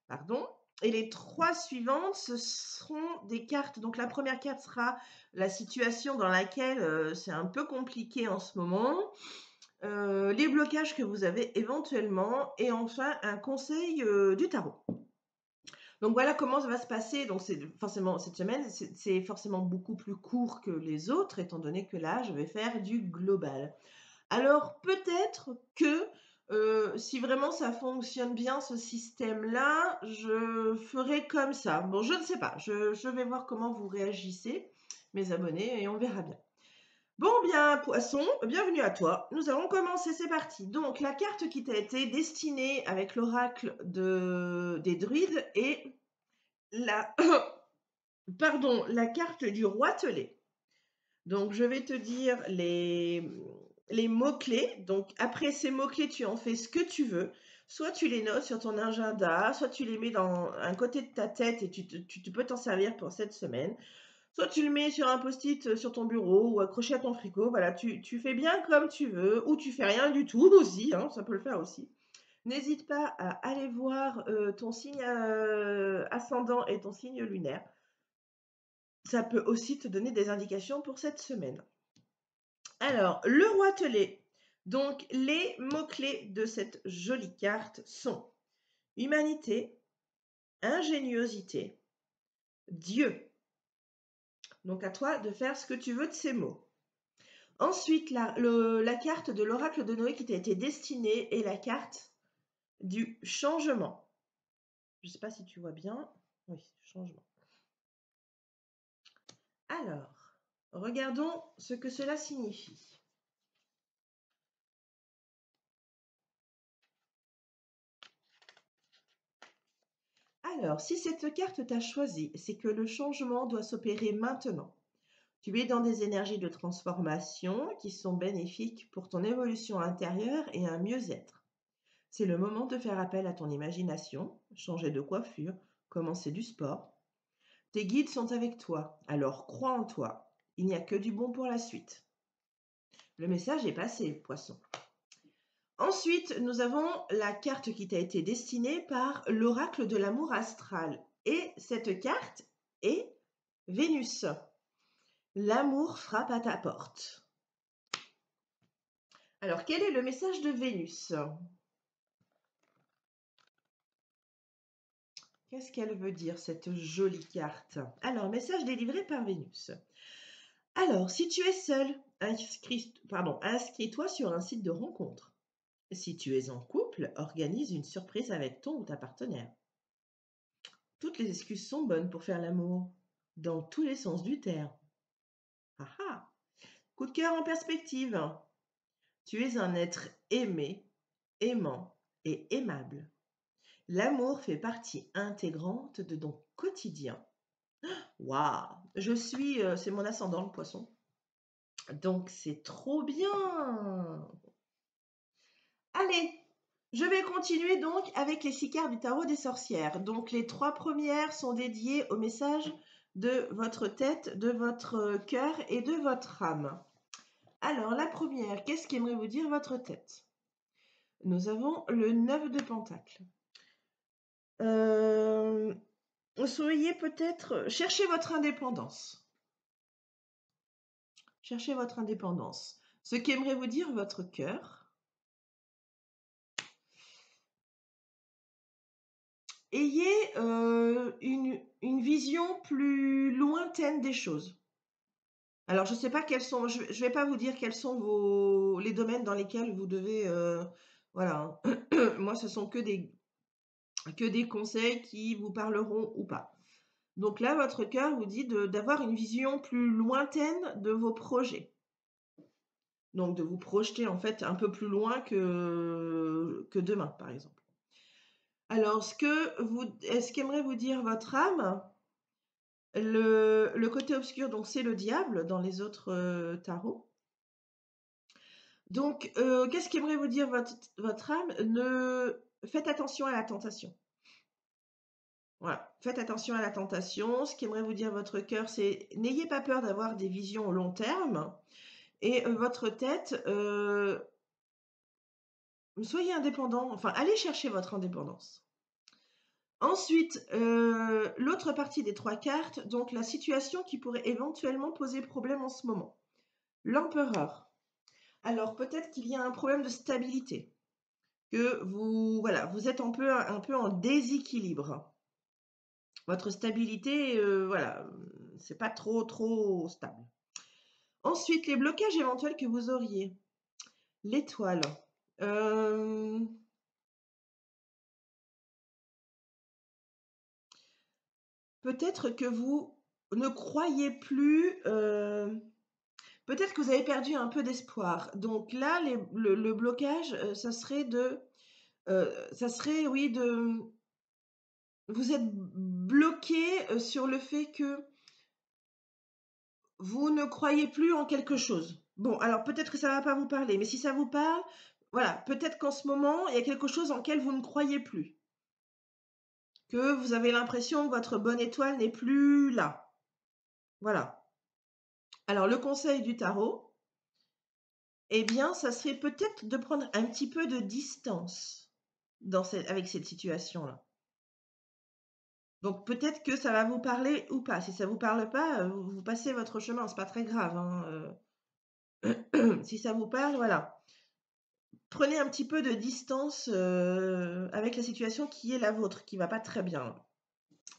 A: Pardon. Et les 3 suivantes, ce seront des cartes. Donc la première carte sera la situation dans laquelle c'est un peu compliqué en ce moment, les blocages que vous avez éventuellement, et enfin un conseil du tarot. Donc voilà comment ça va se passer. Donc c'est forcément cette semaine, c'est forcément beaucoup plus court que les autres, étant donné que là, je vais faire du global. Alors peut-être que si vraiment ça fonctionne bien ce système-là, je ferai comme ça. Bon, je ne sais pas. Je vais voir comment vous réagissez, mes abonnés, et on verra bien. Bon, bien, Poisson, bienvenue à toi. Nous allons commencer, c'est parti. Donc, la carte qui t'a été destinée avec l'oracle des druides est la, pardon, la carte du roitelet. Donc, je vais te dire les mots-clés. Donc, après ces mots-clés, tu en fais ce que tu veux. Soit tu les notes sur ton agenda, soit tu les mets dans un côté de ta tête et tu peux t'en servir pour cette semaine. Soit tu le mets sur un post-it sur ton bureau ou accroché à ton frigo. Voilà, tu fais bien comme tu veux, ou tu fais rien du tout aussi, hein, ça peut le faire aussi. N'hésite pas à aller voir ton signe ascendant et ton signe lunaire. Ça peut aussi te donner des indications pour cette semaine. Alors, le roitelet. Donc, les mots-clés de cette jolie carte sont humanité, ingéniosité, Dieu. Donc, à toi de faire ce que tu veux de ces mots. Ensuite, la carte de l'oracle de Noé qui t'a été destinée est la carte du changement. Je ne sais pas si tu vois bien. Oui, changement. Alors, regardons ce que cela signifie. Alors, si cette carte t'a choisi, c'est que le changement doit s'opérer maintenant. Tu es dans des énergies de transformation qui sont bénéfiques pour ton évolution intérieure et un mieux-être. C'est le moment de faire appel à ton imagination, changer de coiffure, commencer du sport. Tes guides sont avec toi, alors crois en toi. Il n'y a que du bon pour la suite. Le message est passé, Poisson. Ensuite, nous avons la carte qui t'a été destinée par l'oracle de l'amour astral. Et cette carte est Vénus. L'amour frappe à ta porte. Alors, quel est le message de Vénus? Qu'est-ce qu'elle veut dire, cette jolie carte? Alors, message délivré par Vénus. Alors, si tu es seul, inscris-toi sur un site de rencontre. Si tu es en couple, organise une surprise avec ton ou ta partenaire. Toutes les excuses sont bonnes pour faire l'amour, dans tous les sens du terme. Ah ah! Coup de cœur en perspective. Tu es un être aimé, aimant et aimable. L'amour fait partie intégrante de ton quotidien. Waouh! C'est mon ascendant, le Poisson. Donc c'est trop bien! Allez, je vais continuer donc avec les 6 cartes du tarot des sorcières. Donc les 3 premières sont dédiées au message de votre tête, de votre cœur et de votre âme. Alors la première, qu'est-ce qu'aimerait vous dire votre tête? Nous avons le 9 de Pentacle. Soyez peut-être... Cherchez votre indépendance. Cherchez votre indépendance. Ce qu'aimerait vous dire votre cœur. Ayez une vision plus lointaine des choses. Alors, je ne sais pas quels sont, je ne vais pas vous dire quels sont les domaines dans lesquels vous devez, voilà. Moi, ce sont que des conseils qui vous parleront ou pas. Donc là, votre cœur vous dit d'avoir une vision plus lointaine de vos projets. Donc, de vous projeter en fait un peu plus loin que demain, par exemple. Alors, ce qu'aimerait vous dire votre âme, le côté obscur, donc c'est le diable dans les autres tarots. Donc, qu'est-ce qu'aimerait vous dire votre âme? Faites attention à la tentation. Voilà, faites attention à la tentation. Ce qu'aimerait vous dire votre cœur, c'est n'ayez pas peur d'avoir des visions au long terme. Et votre tête, soyez indépendant, enfin, allez chercher votre indépendance. Ensuite, l'autre partie des 3 cartes, donc la situation qui pourrait éventuellement poser problème en ce moment. L'empereur. Alors peut-être qu'il y a un problème de stabilité, que vous voilà, vous êtes un peu en déséquilibre. Votre stabilité, voilà, c'est pas trop stable. Ensuite, les blocages éventuels que vous auriez. L'étoile. Peut-être que vous ne croyez plus, peut-être que vous avez perdu un peu d'espoir. Donc là, le blocage, ça serait oui, vous êtes bloqué sur le fait que vous ne croyez plus en quelque chose. Bon, alors peut-être que ça va pas vous parler, mais si ça vous parle, voilà, peut-être qu'en ce moment, il y a quelque chose en lequel vous ne croyez plus. Que vous avez l'impression que votre bonne étoile n'est plus là. Voilà. Alors le conseil du tarot, eh bien, ça serait peut-être de prendre un petit peu de distance avec cette situation-là. Donc peut-être que ça va vous parler ou pas. Si ça vous parle pas, vous passez votre chemin, c'est pas très grave, hein, si ça vous parle, voilà. Prenez un petit peu de distance, avec la situation qui est la vôtre, qui va pas très bien.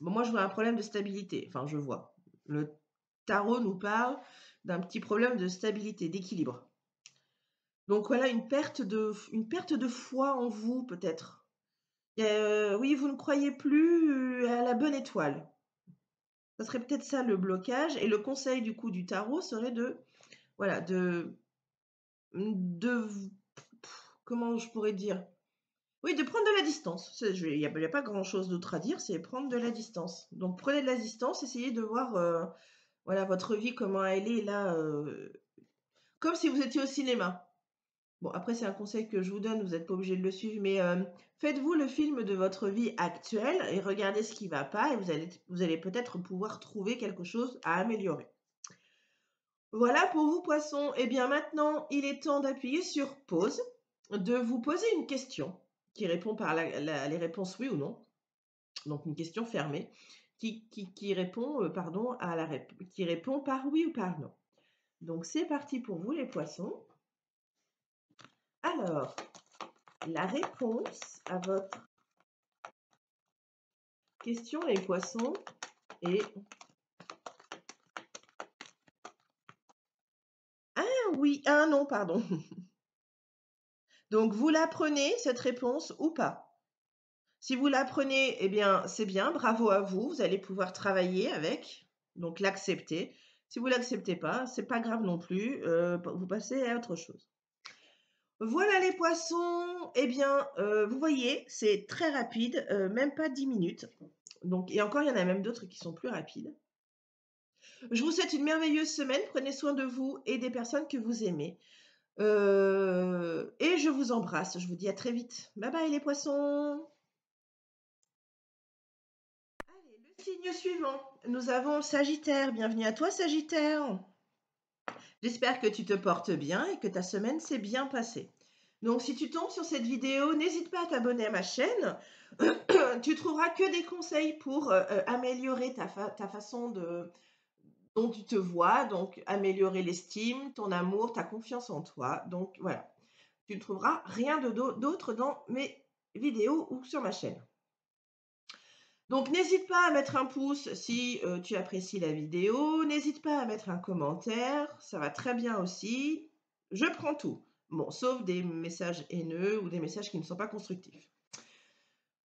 A: Bon, moi, je vois un problème de stabilité. Enfin, je vois. Le tarot nous parle d'un petit problème de stabilité, d'équilibre. Donc voilà, une perte de foi en vous, peut-être. Oui, vous ne croyez plus à la bonne étoile. Ça serait peut-être ça le blocage. Et le conseil du coup du tarot serait voilà, comment je pourrais dire? Oui, de prendre de la distance. Il n'y a pas grand-chose d'autre à dire, c'est prendre de la distance. Donc prenez de la distance, essayez de voir voilà, votre vie, comment elle est là, comme si vous étiez au cinéma. Bon, après, c'est un conseil que je vous donne, vous n'êtes pas obligé de le suivre, mais faites-vous le film de votre vie actuelle et regardez ce qui ne va pas et vous allez peut-être pouvoir trouver quelque chose à améliorer. Voilà pour vous, poissons. Eh bien, maintenant, il est temps d'appuyer sur pause, de vous poser une question qui répond par les réponses oui ou non. Donc, une question fermée qui répond, pardon, qui répond par oui ou par non. Donc, c'est parti pour vous, les poissons. Alors, la réponse à votre question, les poissons, est un oui, un non, pardon. Donc, vous la prenez, cette réponse, ou pas? Si vous la prenez, eh bien, c'est bien, bravo à vous, vous allez pouvoir travailler avec, donc l'accepter. Si vous l'acceptez pas, c'est pas grave non plus, vous passez à autre chose. Voilà les poissons, eh bien, vous voyez, c'est très rapide, même pas 10 minutes. Donc, et encore, il y en a même d'autres qui sont plus rapides. Je vous souhaite une merveilleuse semaine, prenez soin de vous et des personnes que vous aimez. Et je vous embrasse, je vous dis à très vite. Bye bye les poissons. Allez, le signe suivant, nous avons Sagittaire. Bienvenue à toi Sagittaire. J'espère que tu te portes bien et que ta semaine s'est bien passée. Donc si tu tombes sur cette vidéo, n'hésite pas à t'abonner à ma chaîne. Tu trouveras que des conseils pour améliorer ta façon dont tu te vois, donc améliorer l'estime, ton amour, ta confiance en toi. Donc voilà, tu ne trouveras rien d'autre dans mes vidéos ou sur ma chaîne. Donc n'hésite pas à mettre un pouce si tu apprécies la vidéo, n'hésite pas à mettre un commentaire, ça va très bien aussi. Je prends tout. Bon, sauf des messages haineux ou des messages qui ne sont pas constructifs.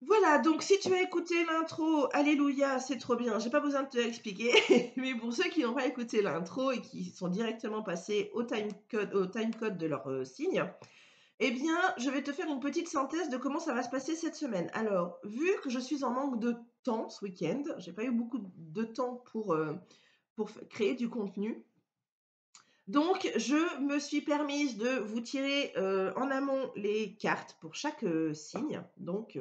A: Voilà, donc si tu as écouté l'intro, alléluia, c'est trop bien, j'ai pas besoin de te l'expliquer. Mais pour ceux qui n'ont pas écouté l'intro et qui sont directement passés au timecode de leur signe, eh bien, je vais te faire une petite synthèse de comment ça va se passer cette semaine. Alors, vu que je suis en manque de temps ce week-end, j'ai pas eu beaucoup de temps pour créer du contenu. Donc, je me suis permise de vous tirer en amont les cartes pour chaque signe. Donc,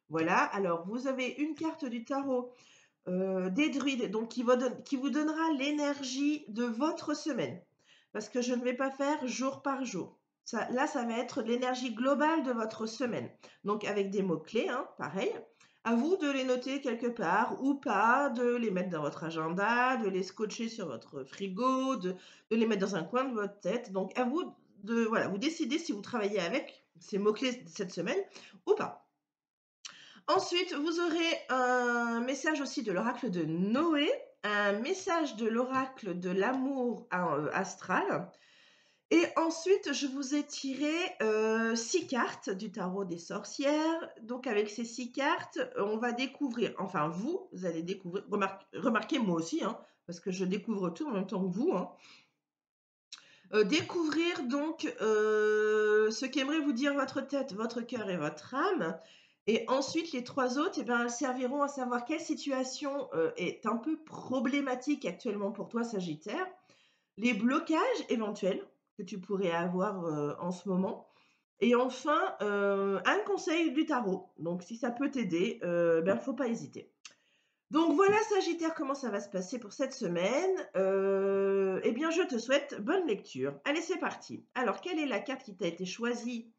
A: voilà. Alors, vous avez une carte du tarot des druides, donc qui vous donnera l'énergie de votre semaine. Parce que je ne vais pas faire jour par jour. Là, ça va être l'énergie globale de votre semaine. Donc, avec des mots-clés, hein, pareil. À vous de les noter quelque part ou pas, de les mettre dans votre agenda, de les scotcher sur votre frigo, de les mettre dans un coin de votre tête. Donc à vous de voilà, vous décidez si vous travaillez avec ces mots-clés cette semaine ou pas. Ensuite, vous aurez un message aussi de l'oracle de Noé, un message de l'oracle de l'amour astral. Et ensuite, je vous ai tiré 6 cartes du tarot des sorcières. Donc avec ces 6 cartes, on va découvrir, enfin vous allez découvrir, remarquez moi aussi, hein, parce que je découvre tout en même temps que vous, hein. Découvrir donc ce qu'aimerait vous dire votre tête, votre cœur et votre âme. Et ensuite, les 3 autres, eh ben, elles serviront à savoir quelle situation est un peu problématique actuellement pour toi, Sagittaire, les blocages éventuels que tu pourrais avoir en ce moment. Et enfin, un conseil du tarot. Donc, si ça peut t'aider, ben, faut pas hésiter. Donc voilà, Sagittaire, comment ça va se passer pour cette semaine. Eh bien, je te souhaite bonne lecture. Allez, c'est parti. Alors, quelle est la carte qui a été choisie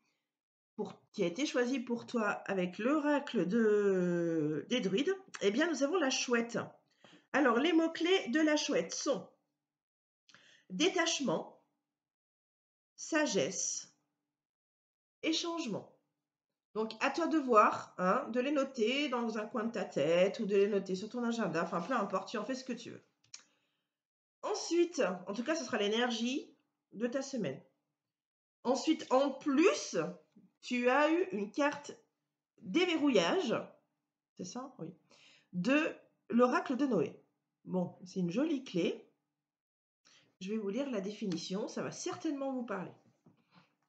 A: pour toi avec l'oracle des druides? Eh bien, nous avons la chouette. Alors, les mots-clés de la chouette sont détachement, sagesse et changement. Donc, à toi de voir, hein, de les noter dans un coin de ta tête ou de les noter sur ton agenda, enfin peu importe, tu en fais ce que tu veux. Ensuite, en tout cas, ce sera l'énergie de ta semaine. Ensuite, en plus, tu as eu une carte déverrouillage, c'est ça? Oui. De l'oracle de Noé. Bon, c'est une jolie clé. Je vais vous lire la définition, ça va certainement vous parler.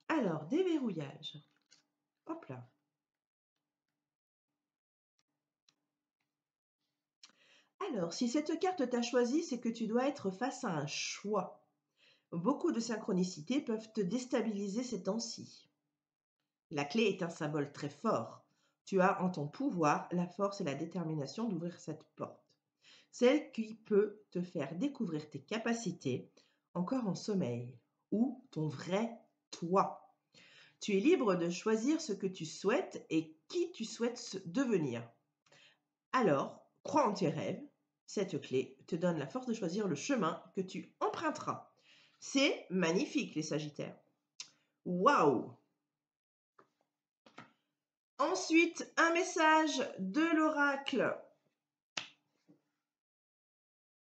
A: Alors, déverrouillage. Hop là. Alors, si cette carte t'a choisi, c'est que tu dois être face à un choix. Beaucoup de synchronicités peuvent te déstabiliser ces temps-ci. La clé est un symbole très fort. Tu as en ton pouvoir la force et la détermination d'ouvrir cette porte. Celle qui peut te faire découvrir tes capacités, encore en sommeil, ou ton vrai toi. Tu es libre de choisir ce que tu souhaites et qui tu souhaites devenir. Alors, crois en tes rêves. Cette clé te donne la force de choisir le chemin que tu emprunteras. C'est magnifique, les Sagittaires. Waouh! Ensuite, un message de l'oracle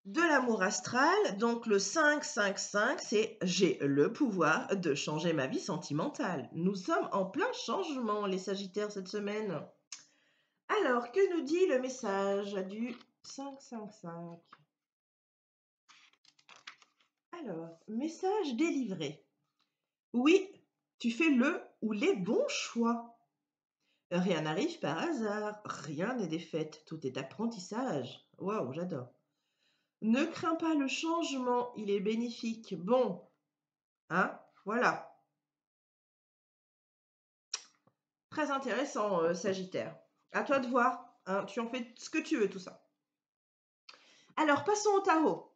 A: de l'amour astral. Donc, le 555, c'est j'ai le pouvoir de changer ma vie sentimentale. Nous sommes en plein changement, les Sagittaires, cette semaine. Alors, que nous dit le message du 555? Alors, message délivré. Oui, tu fais le ou les bons choix. Rien n'arrive par hasard, rien n'est défaite, tout est apprentissage. Waouh, j'adore. Ne crains pas le changement, il est bénéfique. Bon, hein, voilà. Très intéressant, Sagittaire. À toi de voir, hein, tu en fais ce que tu veux, tout ça. Alors, passons au tarot.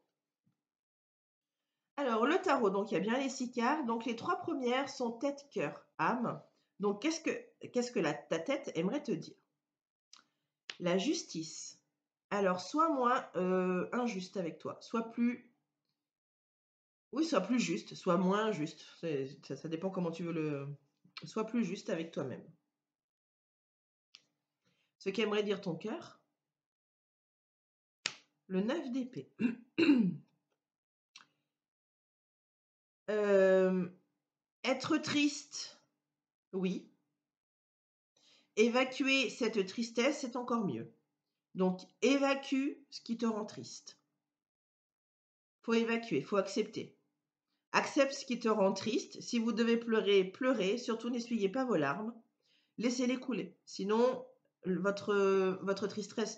A: Alors, le tarot, donc il y a bien les 6 cartes. Donc, les 3 premières sont tête, cœur, âme. Donc, qu'est-ce que ta tête aimerait te dire? La justice. Alors, sois moins injuste avec toi. Sois plus... Oui, sois plus juste. Sois moins juste. Ça dépend comment tu veux le... Sois plus juste avec toi-même. Ce qu'aimerait dire ton cœur. Le 9 d'épée. Être triste, oui. Évacuer cette tristesse, c'est encore mieux. Donc, évacue ce qui te rend triste. Faut évacuer, faut accepter. Accepte ce qui te rend triste. Si vous devez pleurer, pleurez. Surtout, n'essuyez pas vos larmes. Laissez-les couler. Sinon, votre tristesse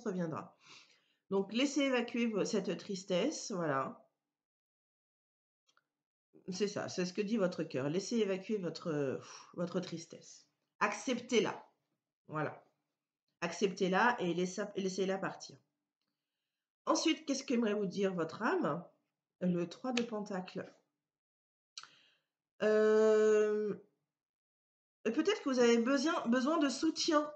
A: reviendra. Donc, laissez évacuer cette tristesse. Voilà. C'est ça, c'est ce que dit votre cœur. Laissez évacuer votre tristesse. Acceptez-la. Voilà. Acceptez-la et laissez-la partir. Ensuite, qu'est-ce qu'aimerait vous dire votre âme? Le 3 de Pentacle. peut-être que vous avez besoin de soutien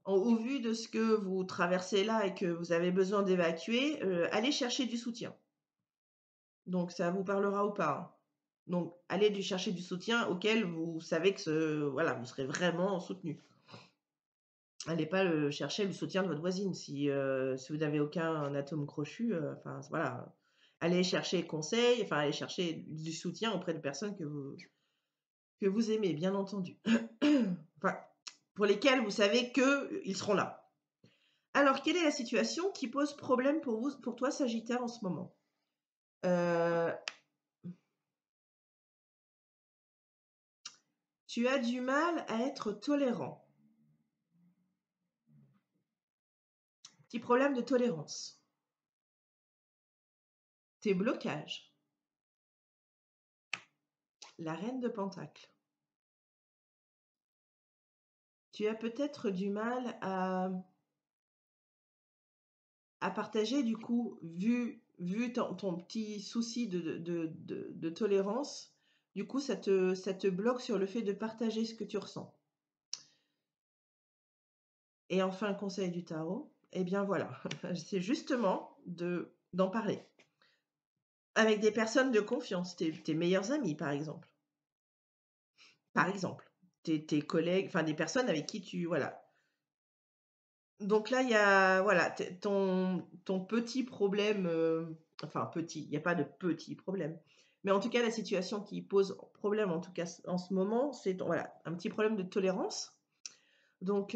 A: au vu de ce que vous traversez là et que vous avez besoin d'évacuer, allez chercher du soutien. Donc ça vous parlera ou pas, hein. Donc allez lui chercher du soutien auquel vous savez que voilà, vous serez vraiment soutenu. Allez pas chercher le soutien de votre voisine si vous n'avez aucun atome crochu, enfin voilà. Allez chercher conseil, enfin allez chercher du soutien auprès de personnes que vous aimez, bien entendu. Enfin, pour lesquelles vous savez qu'ils seront là. Alors, quelle est la situation qui pose problème pour toi, Sagittaire, en ce moment? Euh, Tu as du mal à être tolérant. Petit problème de tolérance. Tes blocages. La reine de Pentacle. Tu as peut-être du mal à partager, du coup, vu ton petit souci de tolérance, du coup, ça te bloque sur le fait de partager ce que tu ressens. Et enfin, conseil du tarot, eh bien voilà, c'est justement d'en parler. Avec des personnes de confiance, tes meilleurs amis, par exemple. Par exemple. Tes collègues, enfin des personnes avec qui tu... Voilà. Donc là, il y a voilà, ton petit problème, enfin petit, il n'y a pas de petit problème. Mais en tout cas, la situation qui pose problème, en tout cas en ce moment, c'est voilà, un petit problème de tolérance. Donc,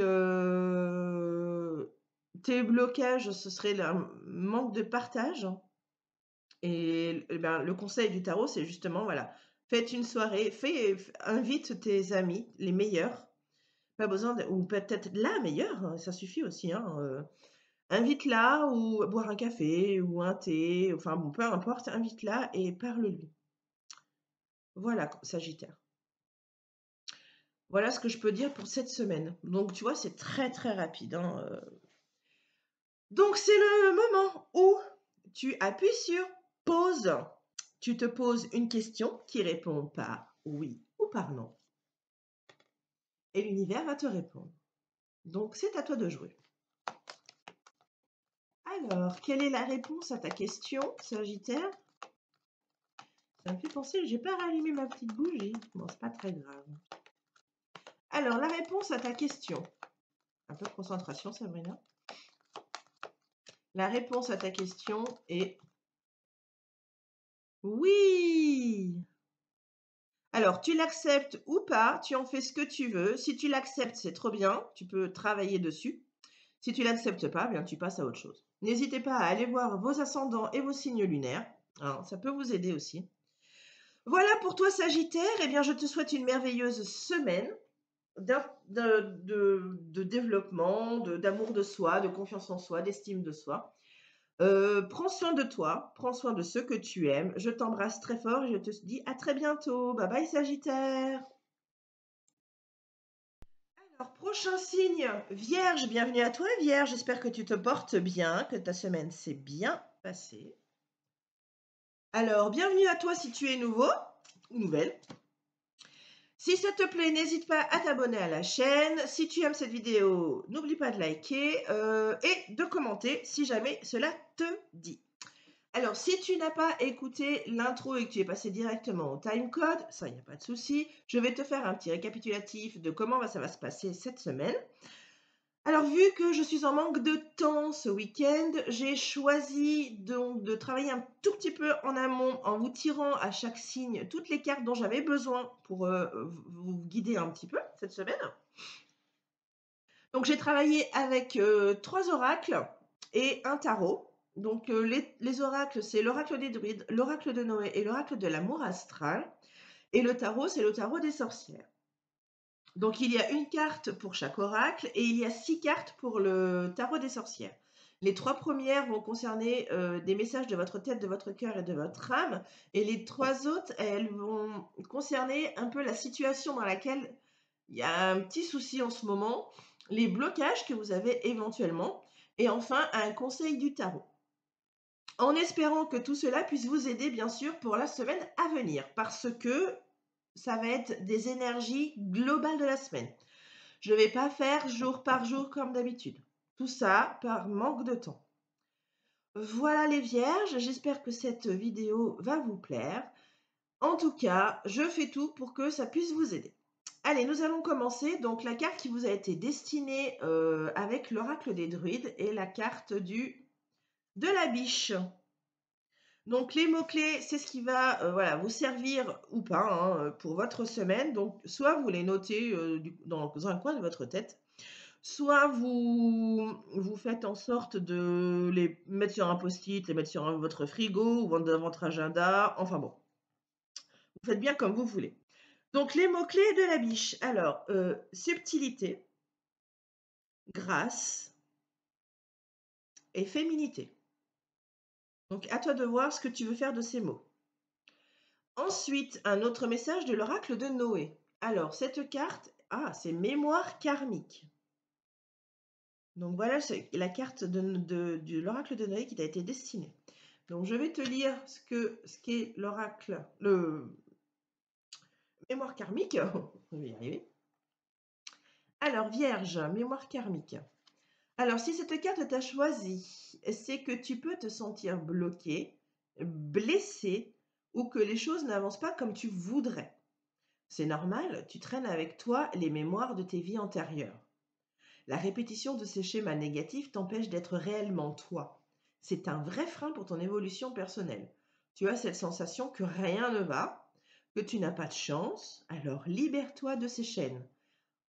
A: tes blocages, ce serait un manque de partage. Et ben, le conseil du tarot, c'est justement, voilà, faites une soirée, invite tes amis, les meilleurs, pas besoin ou peut-être la meilleure, hein, ça suffit aussi, hein, invite-la ou boire un café ou un thé, enfin bon, peu importe, invite-la et parle-lui. Voilà, Sagittaire. Voilà ce que je peux dire pour cette semaine. Donc, tu vois, c'est très très rapide, hein. Donc, c'est le moment où tu appuies sur pause. Tu te poses une question qui répond par oui ou par non. Et l'univers va te répondre. Donc, c'est à toi de jouer. Alors, quelle est la réponse à ta question, Sagittaire? Ça me fait penser que j'ai pas rallumé ma petite bougie. Bon, c'est pas très grave. Alors, la réponse à ta question. Un peu de concentration, Sabrina. La réponse à ta question est oui. Alors, tu l'acceptes ou pas, tu en fais ce que tu veux. Si tu l'acceptes, c'est trop bien, tu peux travailler dessus. Si tu l'acceptes pas, bien tu passes à autre chose. N'hésitez pas à aller voir vos ascendants et vos signes lunaires, hein, ça peut vous aider aussi. Voilà pour toi, Sagittaire. Eh bien, je te souhaite une merveilleuse semaine de développement, d'amour de soi, de confiance en soi, d'estime de soi. Prends soin de toi, prends soin de ceux que tu aimes. Je t'embrasse très fort et je te dis à très bientôt. Bye bye, Sagittaire. Alors, prochain signe, Vierge, bienvenue à toi, Vierge. J'espère que tu te portes bien, que ta semaine s'est bien passée. Alors, bienvenue à toi si tu es nouveau ou nouvelle. Si ça te plaît, n'hésite pas à t'abonner à la chaîne. Si tu aimes cette vidéo, n'oublie pas de liker et de commenter si jamais cela te dit. Alors, si tu n'as pas écouté l'intro et que tu es passé directement au timecode, ça, il n'y a pas de souci. Je vais te faire un petit récapitulatif de comment ça va se passer cette semaine. Alors, vu que je suis en manque de temps ce week-end, j'ai choisi donc de travailler un tout petit peu en amont en vous tirant à chaque signe toutes les cartes dont j'avais besoin pour vous guider un petit peu cette semaine. Donc, j'ai travaillé avec 3 oracles et un tarot. Donc, les oracles, c'est l'oracle des druides, l'oracle de Noé et l'oracle de l'amour astral. Et le tarot, c'est le tarot des sorcières. Donc, il y a une carte pour chaque oracle et il y a 6 cartes pour le tarot des sorcières. Les 3 premières vont concerner des messages de votre tête, de votre cœur et de votre âme. Et les 3 autres, elles vont concerner un peu la situation dans laquelle il y a un petit souci en ce moment, les blocages que vous avez éventuellement, et enfin un conseil du tarot. En espérant que tout cela puisse vous aider, bien sûr, pour la semaine à venir. Parce que ça va être des énergies globales de la semaine. Je ne vais pas faire jour par jour comme d'habitude. Tout ça par manque de temps. Voilà les vierges, j'espère que cette vidéo va vous plaire. En tout cas, je fais tout pour que ça puisse vous aider. Allez, nous allons commencer. Donc, la carte qui vous a été destinée avec l'oracle des druides est la carte de la biche. Donc, les mots-clés, c'est ce qui va voilà, vous servir ou pas hein, pour votre semaine. Donc, soit vous les notez dans un coin de votre tête, soit vous faites en sorte de les mettre sur un post-it, les mettre sur votre frigo ou dans votre agenda. Enfin bon, vous faites bien comme vous voulez. Donc, les mots-clés de la biche. Alors, subtilité, grâce et féminité. Donc, à toi de voir ce que tu veux faire de ces mots. Ensuite, un autre message de l'oracle de Noé. Alors, cette carte, c'est mémoire karmique. Donc, voilà, c'est la carte de l'oracle de Noé qui t'a été destinée. Donc, je vais te lire ce qu'est l'oracle, le mémoire karmique. On va y arriver. Alors, Vierge, mémoire karmique. Alors, si cette carte t'a choisi, c'est que tu peux te sentir bloqué, blessé ou que les choses n'avancent pas comme tu voudrais. C'est normal, tu traînes avec toi les mémoires de tes vies antérieures. La répétition de ces schémas négatifs t'empêche d'être réellement toi. C'est un vrai frein pour ton évolution personnelle. Tu as cette sensation que rien ne va, que tu n'as pas de chance, alors libère-toi de ces chaînes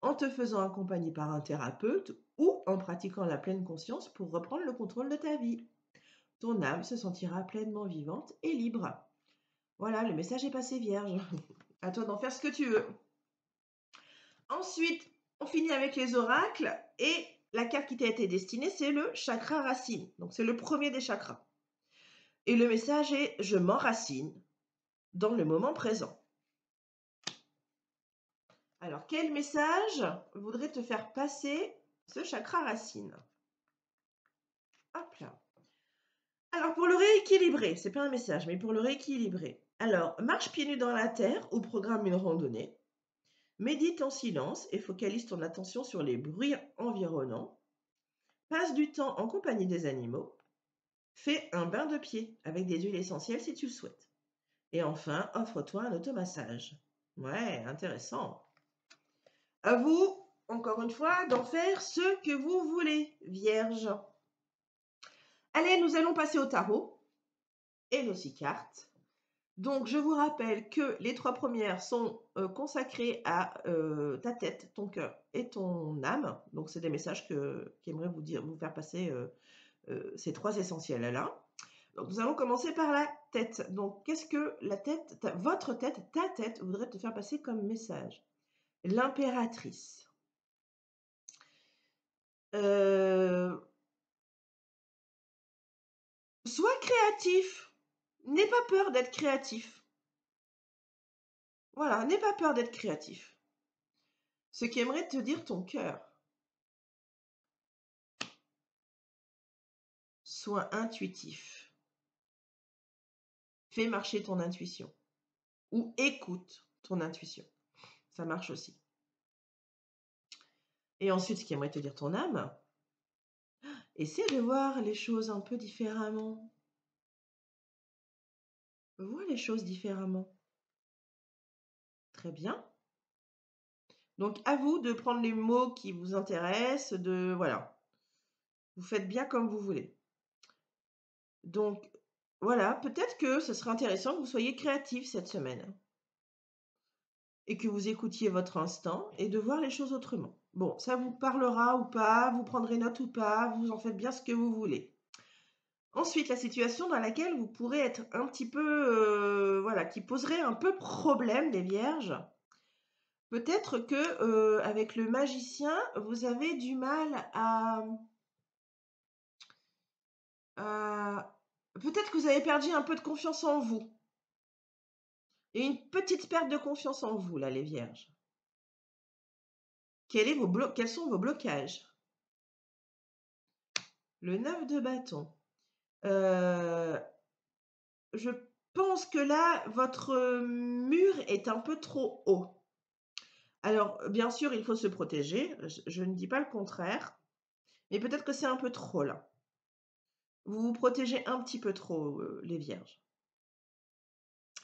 A: en te faisant accompagner par un thérapeute ou en pratiquant la pleine conscience pour reprendre le contrôle de ta vie. Ton âme se sentira pleinement vivante et libre. Voilà, le message est passé vierge. À toi d'en faire ce que tu veux. Ensuite, on finit avec les oracles et la carte qui t'a été destinée, c'est le chakra racine. Donc, c'est le premier des chakras. Et le message est « Je m'enracine dans le moment présent ». Alors, quel message voudrait te faire passer ce chakra racine? Hop là. Alors, pour le rééquilibrer, c'est pas un message, mais pour le rééquilibrer. Alors, marche pieds nus dans la terre ou programme une randonnée. Médite en silence et focalise ton attention sur les bruits environnants. Passe du temps en compagnie des animaux. Fais un bain de pied avec des huiles essentielles si tu le souhaites. Et enfin, offre-toi un automassage. Ouais, intéressant. À vous, encore une fois, d'en faire ce que vous voulez, Vierge. Allez, nous allons passer au tarot et nos 6 cartes. Donc, je vous rappelle que les 3 premières sont consacrées à ta tête, ton cœur et ton âme. Donc, c'est des messages qu'aimerait vous faire passer ces 3 essentiels-là. Donc, nous allons commencer par la tête. Donc, qu'est-ce que la tête, votre tête, ta tête voudrait te faire passer comme message? L'impératrice. Sois créatif. N'aie pas peur d'être créatif. Voilà, n'aie pas peur d'être créatif. Ce qu'aimerait te dire ton cœur. Sois intuitif. Fais marcher ton intuition. Ou écoute ton intuition. Ça marche aussi. Et ensuite, ce qu'aimerait te dire ton âme. Essaie de voir les choses un peu différemment. Vois les choses différemment. Très bien. Donc, à vous de prendre les mots qui vous intéressent, voilà. Vous faites bien comme vous voulez. Donc, voilà, peut-être que ce serait intéressant que vous soyez créatif cette semaine. Et que vous écoutiez votre instinct et de voir les choses autrement. Bon, ça vous parlera ou pas, vous prendrez note ou pas, vous en faites bien ce que vous voulez. Ensuite, la situation dans laquelle vous pourrez être un petit peu, voilà, qui poserait un peu problème, les vierges. Peut-être que avec le magicien, vous avez du mal peut-être que vous avez perdu un peu de confiance en vous. Il y a une petite perte de confiance en vous, là, les vierges. Quels sont vos blocages? Le 9 de bâton. Je pense que là, votre mur est un peu trop haut. Alors, bien sûr, il faut se protéger, je ne dis pas le contraire, mais peut-être que c'est un peu trop là. Vous vous protégez un petit peu trop, les vierges.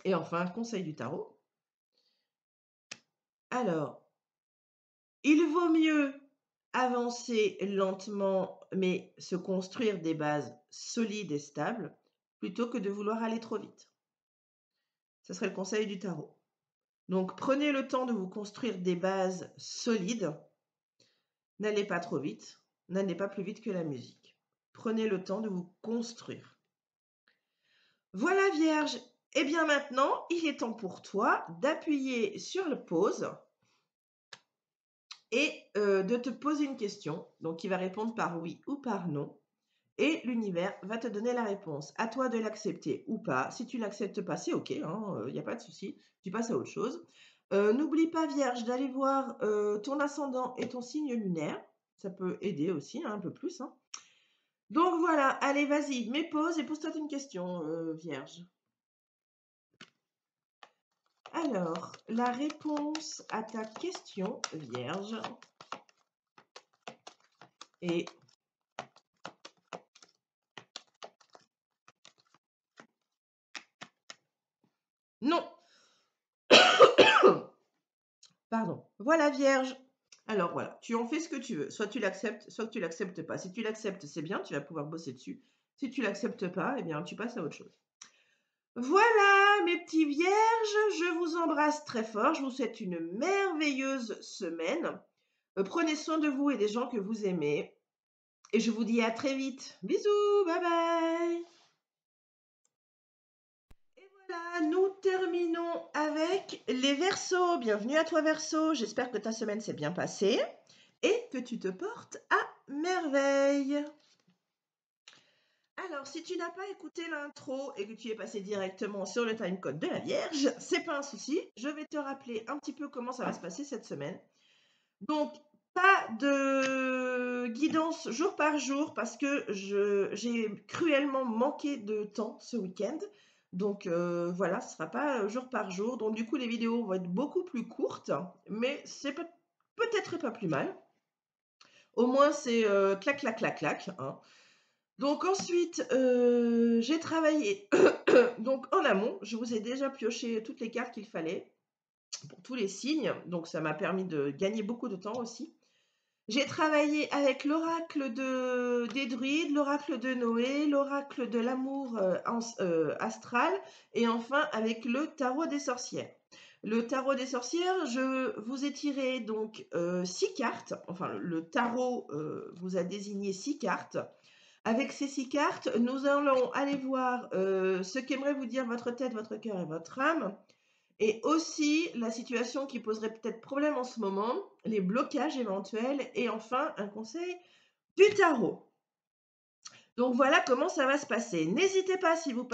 A: Et enfin, conseil du tarot. Alors, il vaut mieux avancer lentement, mais se construire des bases solides et stables, plutôt que de vouloir aller trop vite. Ce serait le conseil du tarot. Donc, prenez le temps de vous construire des bases solides. N'allez pas trop vite, n'allez pas plus vite que la musique. Prenez le temps de vous construire. Voilà Vierge, et bien maintenant, il est temps pour toi d'appuyer sur le pause et de te poser une question, donc qui va répondre par oui ou par non, et l'univers va te donner la réponse. À toi de l'accepter ou pas. Si tu n'acceptes pas, c'est ok, il n'y a pas de souci, tu passes à autre chose. N'oublie pas Vierge d'aller voir ton ascendant et ton signe lunaire, ça peut aider aussi un peu plus. Donc voilà, allez vas-y, mets pause et pose-toi une question Vierge. Alors, la réponse à ta question, Vierge, est non. Pardon. Voilà, Vierge. Alors voilà, tu en fais ce que tu veux. Soit tu l'acceptes, soit tu l'acceptes pas. Si tu l'acceptes, c'est bien, tu vas pouvoir bosser dessus. Si tu l'acceptes pas, eh bien, tu passes à autre chose. Voilà, mes petits vierges, je vous embrasse très fort. Je vous souhaite une merveilleuse semaine. Prenez soin de vous et des gens que vous aimez. Et je vous dis à très vite. Bisous, bye bye. Et voilà, nous terminons avec les Verseaux. Bienvenue à toi Verseau. J'espère que ta semaine s'est bien passée et que tu te portes à merveille. Alors, si tu n'as pas écouté l'intro et que tu es passé directement sur le timecode de la Vierge, c'est pas un souci. Je vais te rappeler un petit peu comment ça va se passer cette semaine. Donc, pas de guidance jour par jour parce que j'ai cruellement manqué de temps ce week-end. Donc voilà, ce ne sera pas jour par jour. Donc du coup, les vidéos vont être beaucoup plus courtes, mais c'est peut-être pas plus mal. Au moins, c'est clac, clac, clac, clac. Donc ensuite, j'ai travaillé donc en amont. Je vous ai déjà pioché toutes les cartes qu'il fallait pour tous les signes. Donc ça m'a permis de gagner beaucoup de temps aussi. J'ai travaillé avec l'oracle des druides, l'oracle de Noé, l'oracle de l'amour astral et enfin avec le tarot des sorcières. Le tarot des sorcières, je vous ai tiré donc 6 cartes, enfin le tarot vous a désigné 6 cartes. Avec ces 6 cartes, nous allons aller voir ce qu'aimerait vous dire votre tête, votre cœur et votre âme. Et aussi la situation qui poserait peut-être problème en ce moment, les blocages éventuels et enfin un conseil du tarot. Donc voilà comment ça va se passer. N'hésitez pas si vous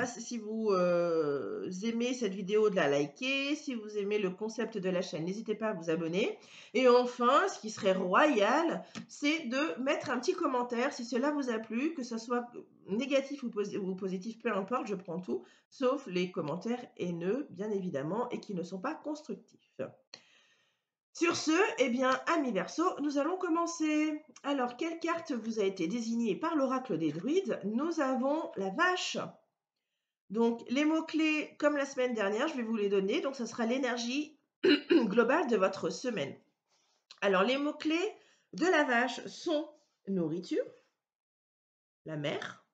A: aimez cette vidéo de la liker, si vous aimez le concept de la chaîne, n'hésitez pas à vous abonner. Et enfin, ce qui serait royal, c'est de mettre un petit commentaire si cela vous a plu, que ce soit négatif ou positif, peu importe, je prends tout, sauf les commentaires haineux, bien évidemment, et qui ne sont pas constructifs. Sur ce, eh bien, amis Verseau, nous allons commencer. Alors, quelle carte vous a été désignée par l'oracle des druides? Nous avons la vache. Donc, les mots-clés, comme la semaine dernière, je vais vous les donner. Donc, ça sera l'énergie globale de votre semaine. Alors, les mots-clés de la vache sont nourriture, la mère,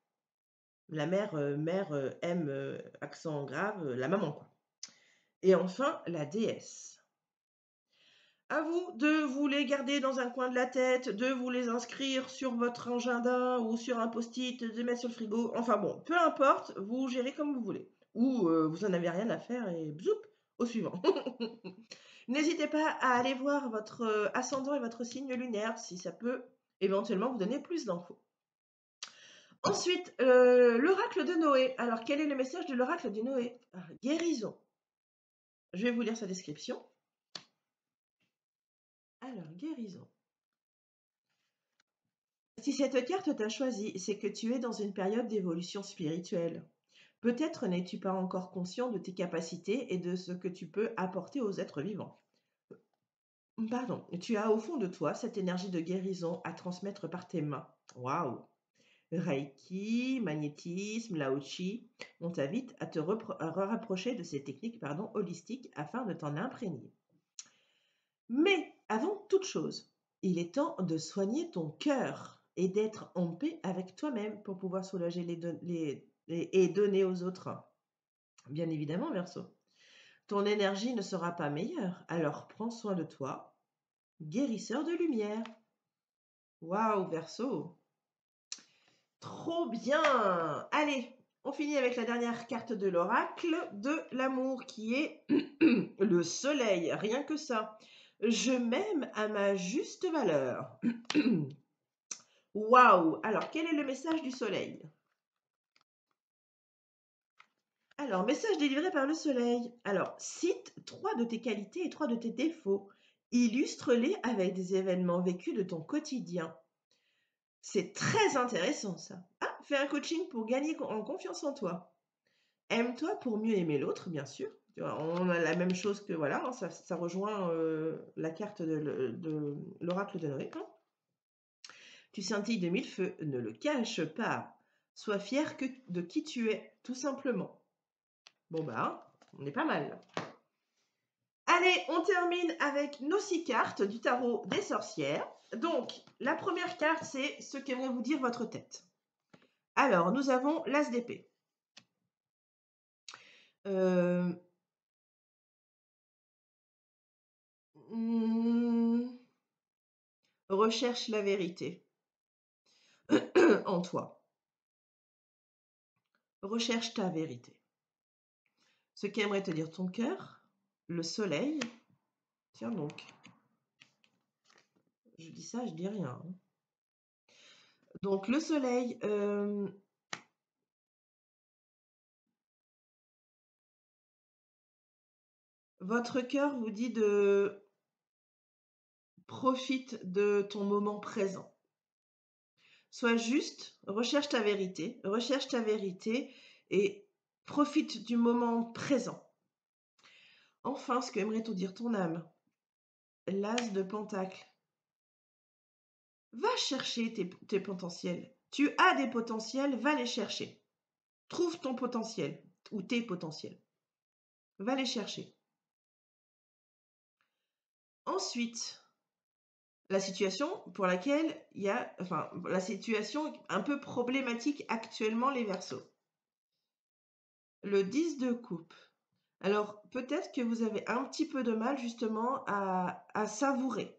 A: M, accent grave, la maman, quoi. Et enfin, la déesse. À vous de vous les garder dans un coin de la tête, de vous les inscrire sur votre agenda ou sur un post-it, de mettre sur le frigo. Enfin bon, peu importe, vous gérez comme vous voulez. Ou vous en avez rien à faire et bzoup, au suivant. N'hésitez pas à aller voir votre ascendant et votre signe lunaire si ça peut éventuellement vous donner plus d'infos. Ensuite, l'oracle de Noé. Alors, quel est le message de l'oracle de Noé? Guérison. Je vais vous lire sa description. Alors, guérison. Si cette carte t'a choisi, c'est que tu es dans une période d'évolution spirituelle. Peut-être n'es-tu pas encore conscient de tes capacités et de ce que tu peux apporter aux êtres vivants. Pardon, tu as au fond de toi cette énergie de guérison à transmettre par tes mains. Waouh! Reiki, magnétisme, Lao Chi, on t'invite à te rapprocher de ces techniques holistiques afin de t'en imprégner. Mais avant toute chose, il est temps de soigner ton cœur et d'être en paix avec toi-même pour pouvoir soulager et donner aux autres. Bien évidemment, Verseau. Ton énergie ne sera pas meilleure, alors prends soin de toi, guérisseur de lumière. Waouh, Verseau! Trop bien! Allez, on finit avec la dernière carte de l'oracle de l'amour qui est le soleil. Rien que ça. Je m'aime à ma juste valeur. Waouh! Alors, quel est le message du soleil? Alors, message délivré par le soleil. Alors, cite 3 de tes qualités et 3 de tes défauts. Illustre-les avec des événements vécus de ton quotidien. C'est très intéressant ça. Ah, fais un coaching pour gagner en confiance en toi. Aime-toi pour mieux aimer l'autre, bien sûr. Tu vois, on a la même chose que, voilà, hein, ça rejoint la carte de l'oracle de Noé. Hein. Tu scintilles de mille feux, ne le cache pas. Sois fier de qui tu es, tout simplement. Bon bah, on est pas mal. Allez, on termine avec nos 6 cartes du tarot des sorcières. Donc, la première carte, c'est ce que vont vous dire votre tête. Alors, nous avons l'as d'épée. Recherche la vérité en toi. Recherche ta vérité. Ce qu'aimerait te dire ton cœur, le soleil. Tiens donc. Je dis ça, je dis rien. Hein. Donc le soleil, votre cœur vous dit de profite de ton moment présent. Sois juste, recherche ta vérité et profite du moment présent. Enfin, ce qu'aimerait te dire ton âme, l'as de pentacle. Va chercher tes potentiels. Tu as des potentiels, va les chercher. Trouve ton potentiel ou tes potentiels. Va les chercher. Ensuite, la situation pour laquelle il y a, la situation un peu problématique actuellement, les Verseaux. Le 10 de coupe. Alors, peut-être que vous avez un petit peu de mal justement à savourer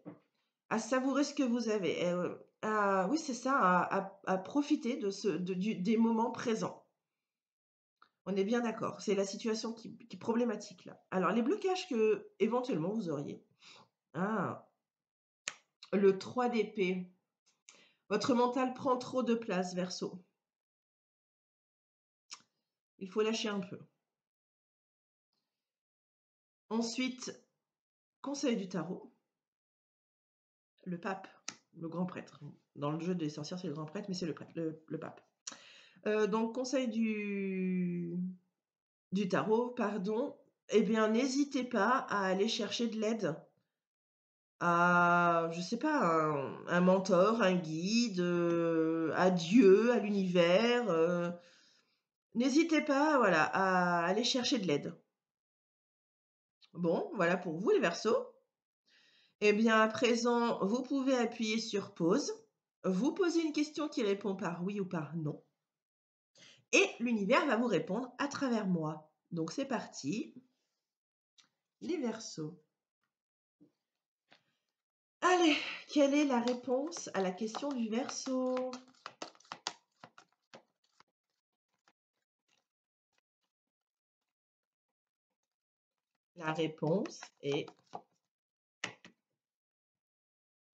A: ce que vous avez. Oui, c'est ça, à profiter des moments présents. On est bien d'accord. C'est la situation qui est problématique là. Alors, les blocages que éventuellement vous auriez. Ah, le 3 d'épée. Votre mental prend trop de place, Verseau. Il faut lâcher un peu. Ensuite, conseil du tarot. Le pape, le grand prêtre. Dans le jeu des sorcières, c'est le grand prêtre, mais c'est le pape. Donc, conseil du tarot, pardon. Eh bien, n'hésitez pas à aller chercher de l'aide à, je sais pas, un mentor, un guide, à Dieu, à l'univers. N'hésitez pas, voilà, à aller chercher de l'aide. Bon, voilà pour vous les Verseaux. Eh bien, à présent, vous pouvez appuyer sur pause, vous poser une question qui répond par oui ou par non, et l'univers va vous répondre à travers moi. Donc, c'est parti. Les Verseaux. Allez, quelle est la réponse à la question du Verseau? La réponse est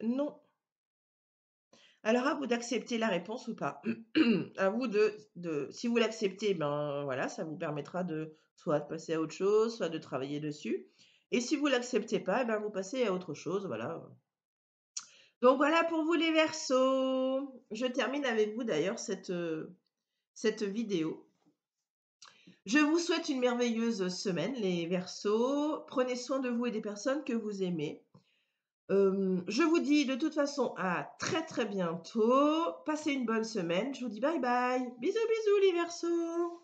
A: non. Alors, à vous d'accepter la réponse ou pas. À vous si vous l'acceptez, ben voilà, ça vous permettra de soit de passer à autre chose, soit de travailler dessus. Et si vous l'acceptez pas, ben vous passez à autre chose, voilà. Donc voilà pour vous les Verseaux. Je termine avec vous d'ailleurs cette vidéo. Je vous souhaite une merveilleuse semaine, les Verseaux. Prenez soin de vous et des personnes que vous aimez. Je vous dis de toute façon à très, très bientôt. Passez une bonne semaine. Je vous dis bye bye. Bisous, bisous les Verseaux.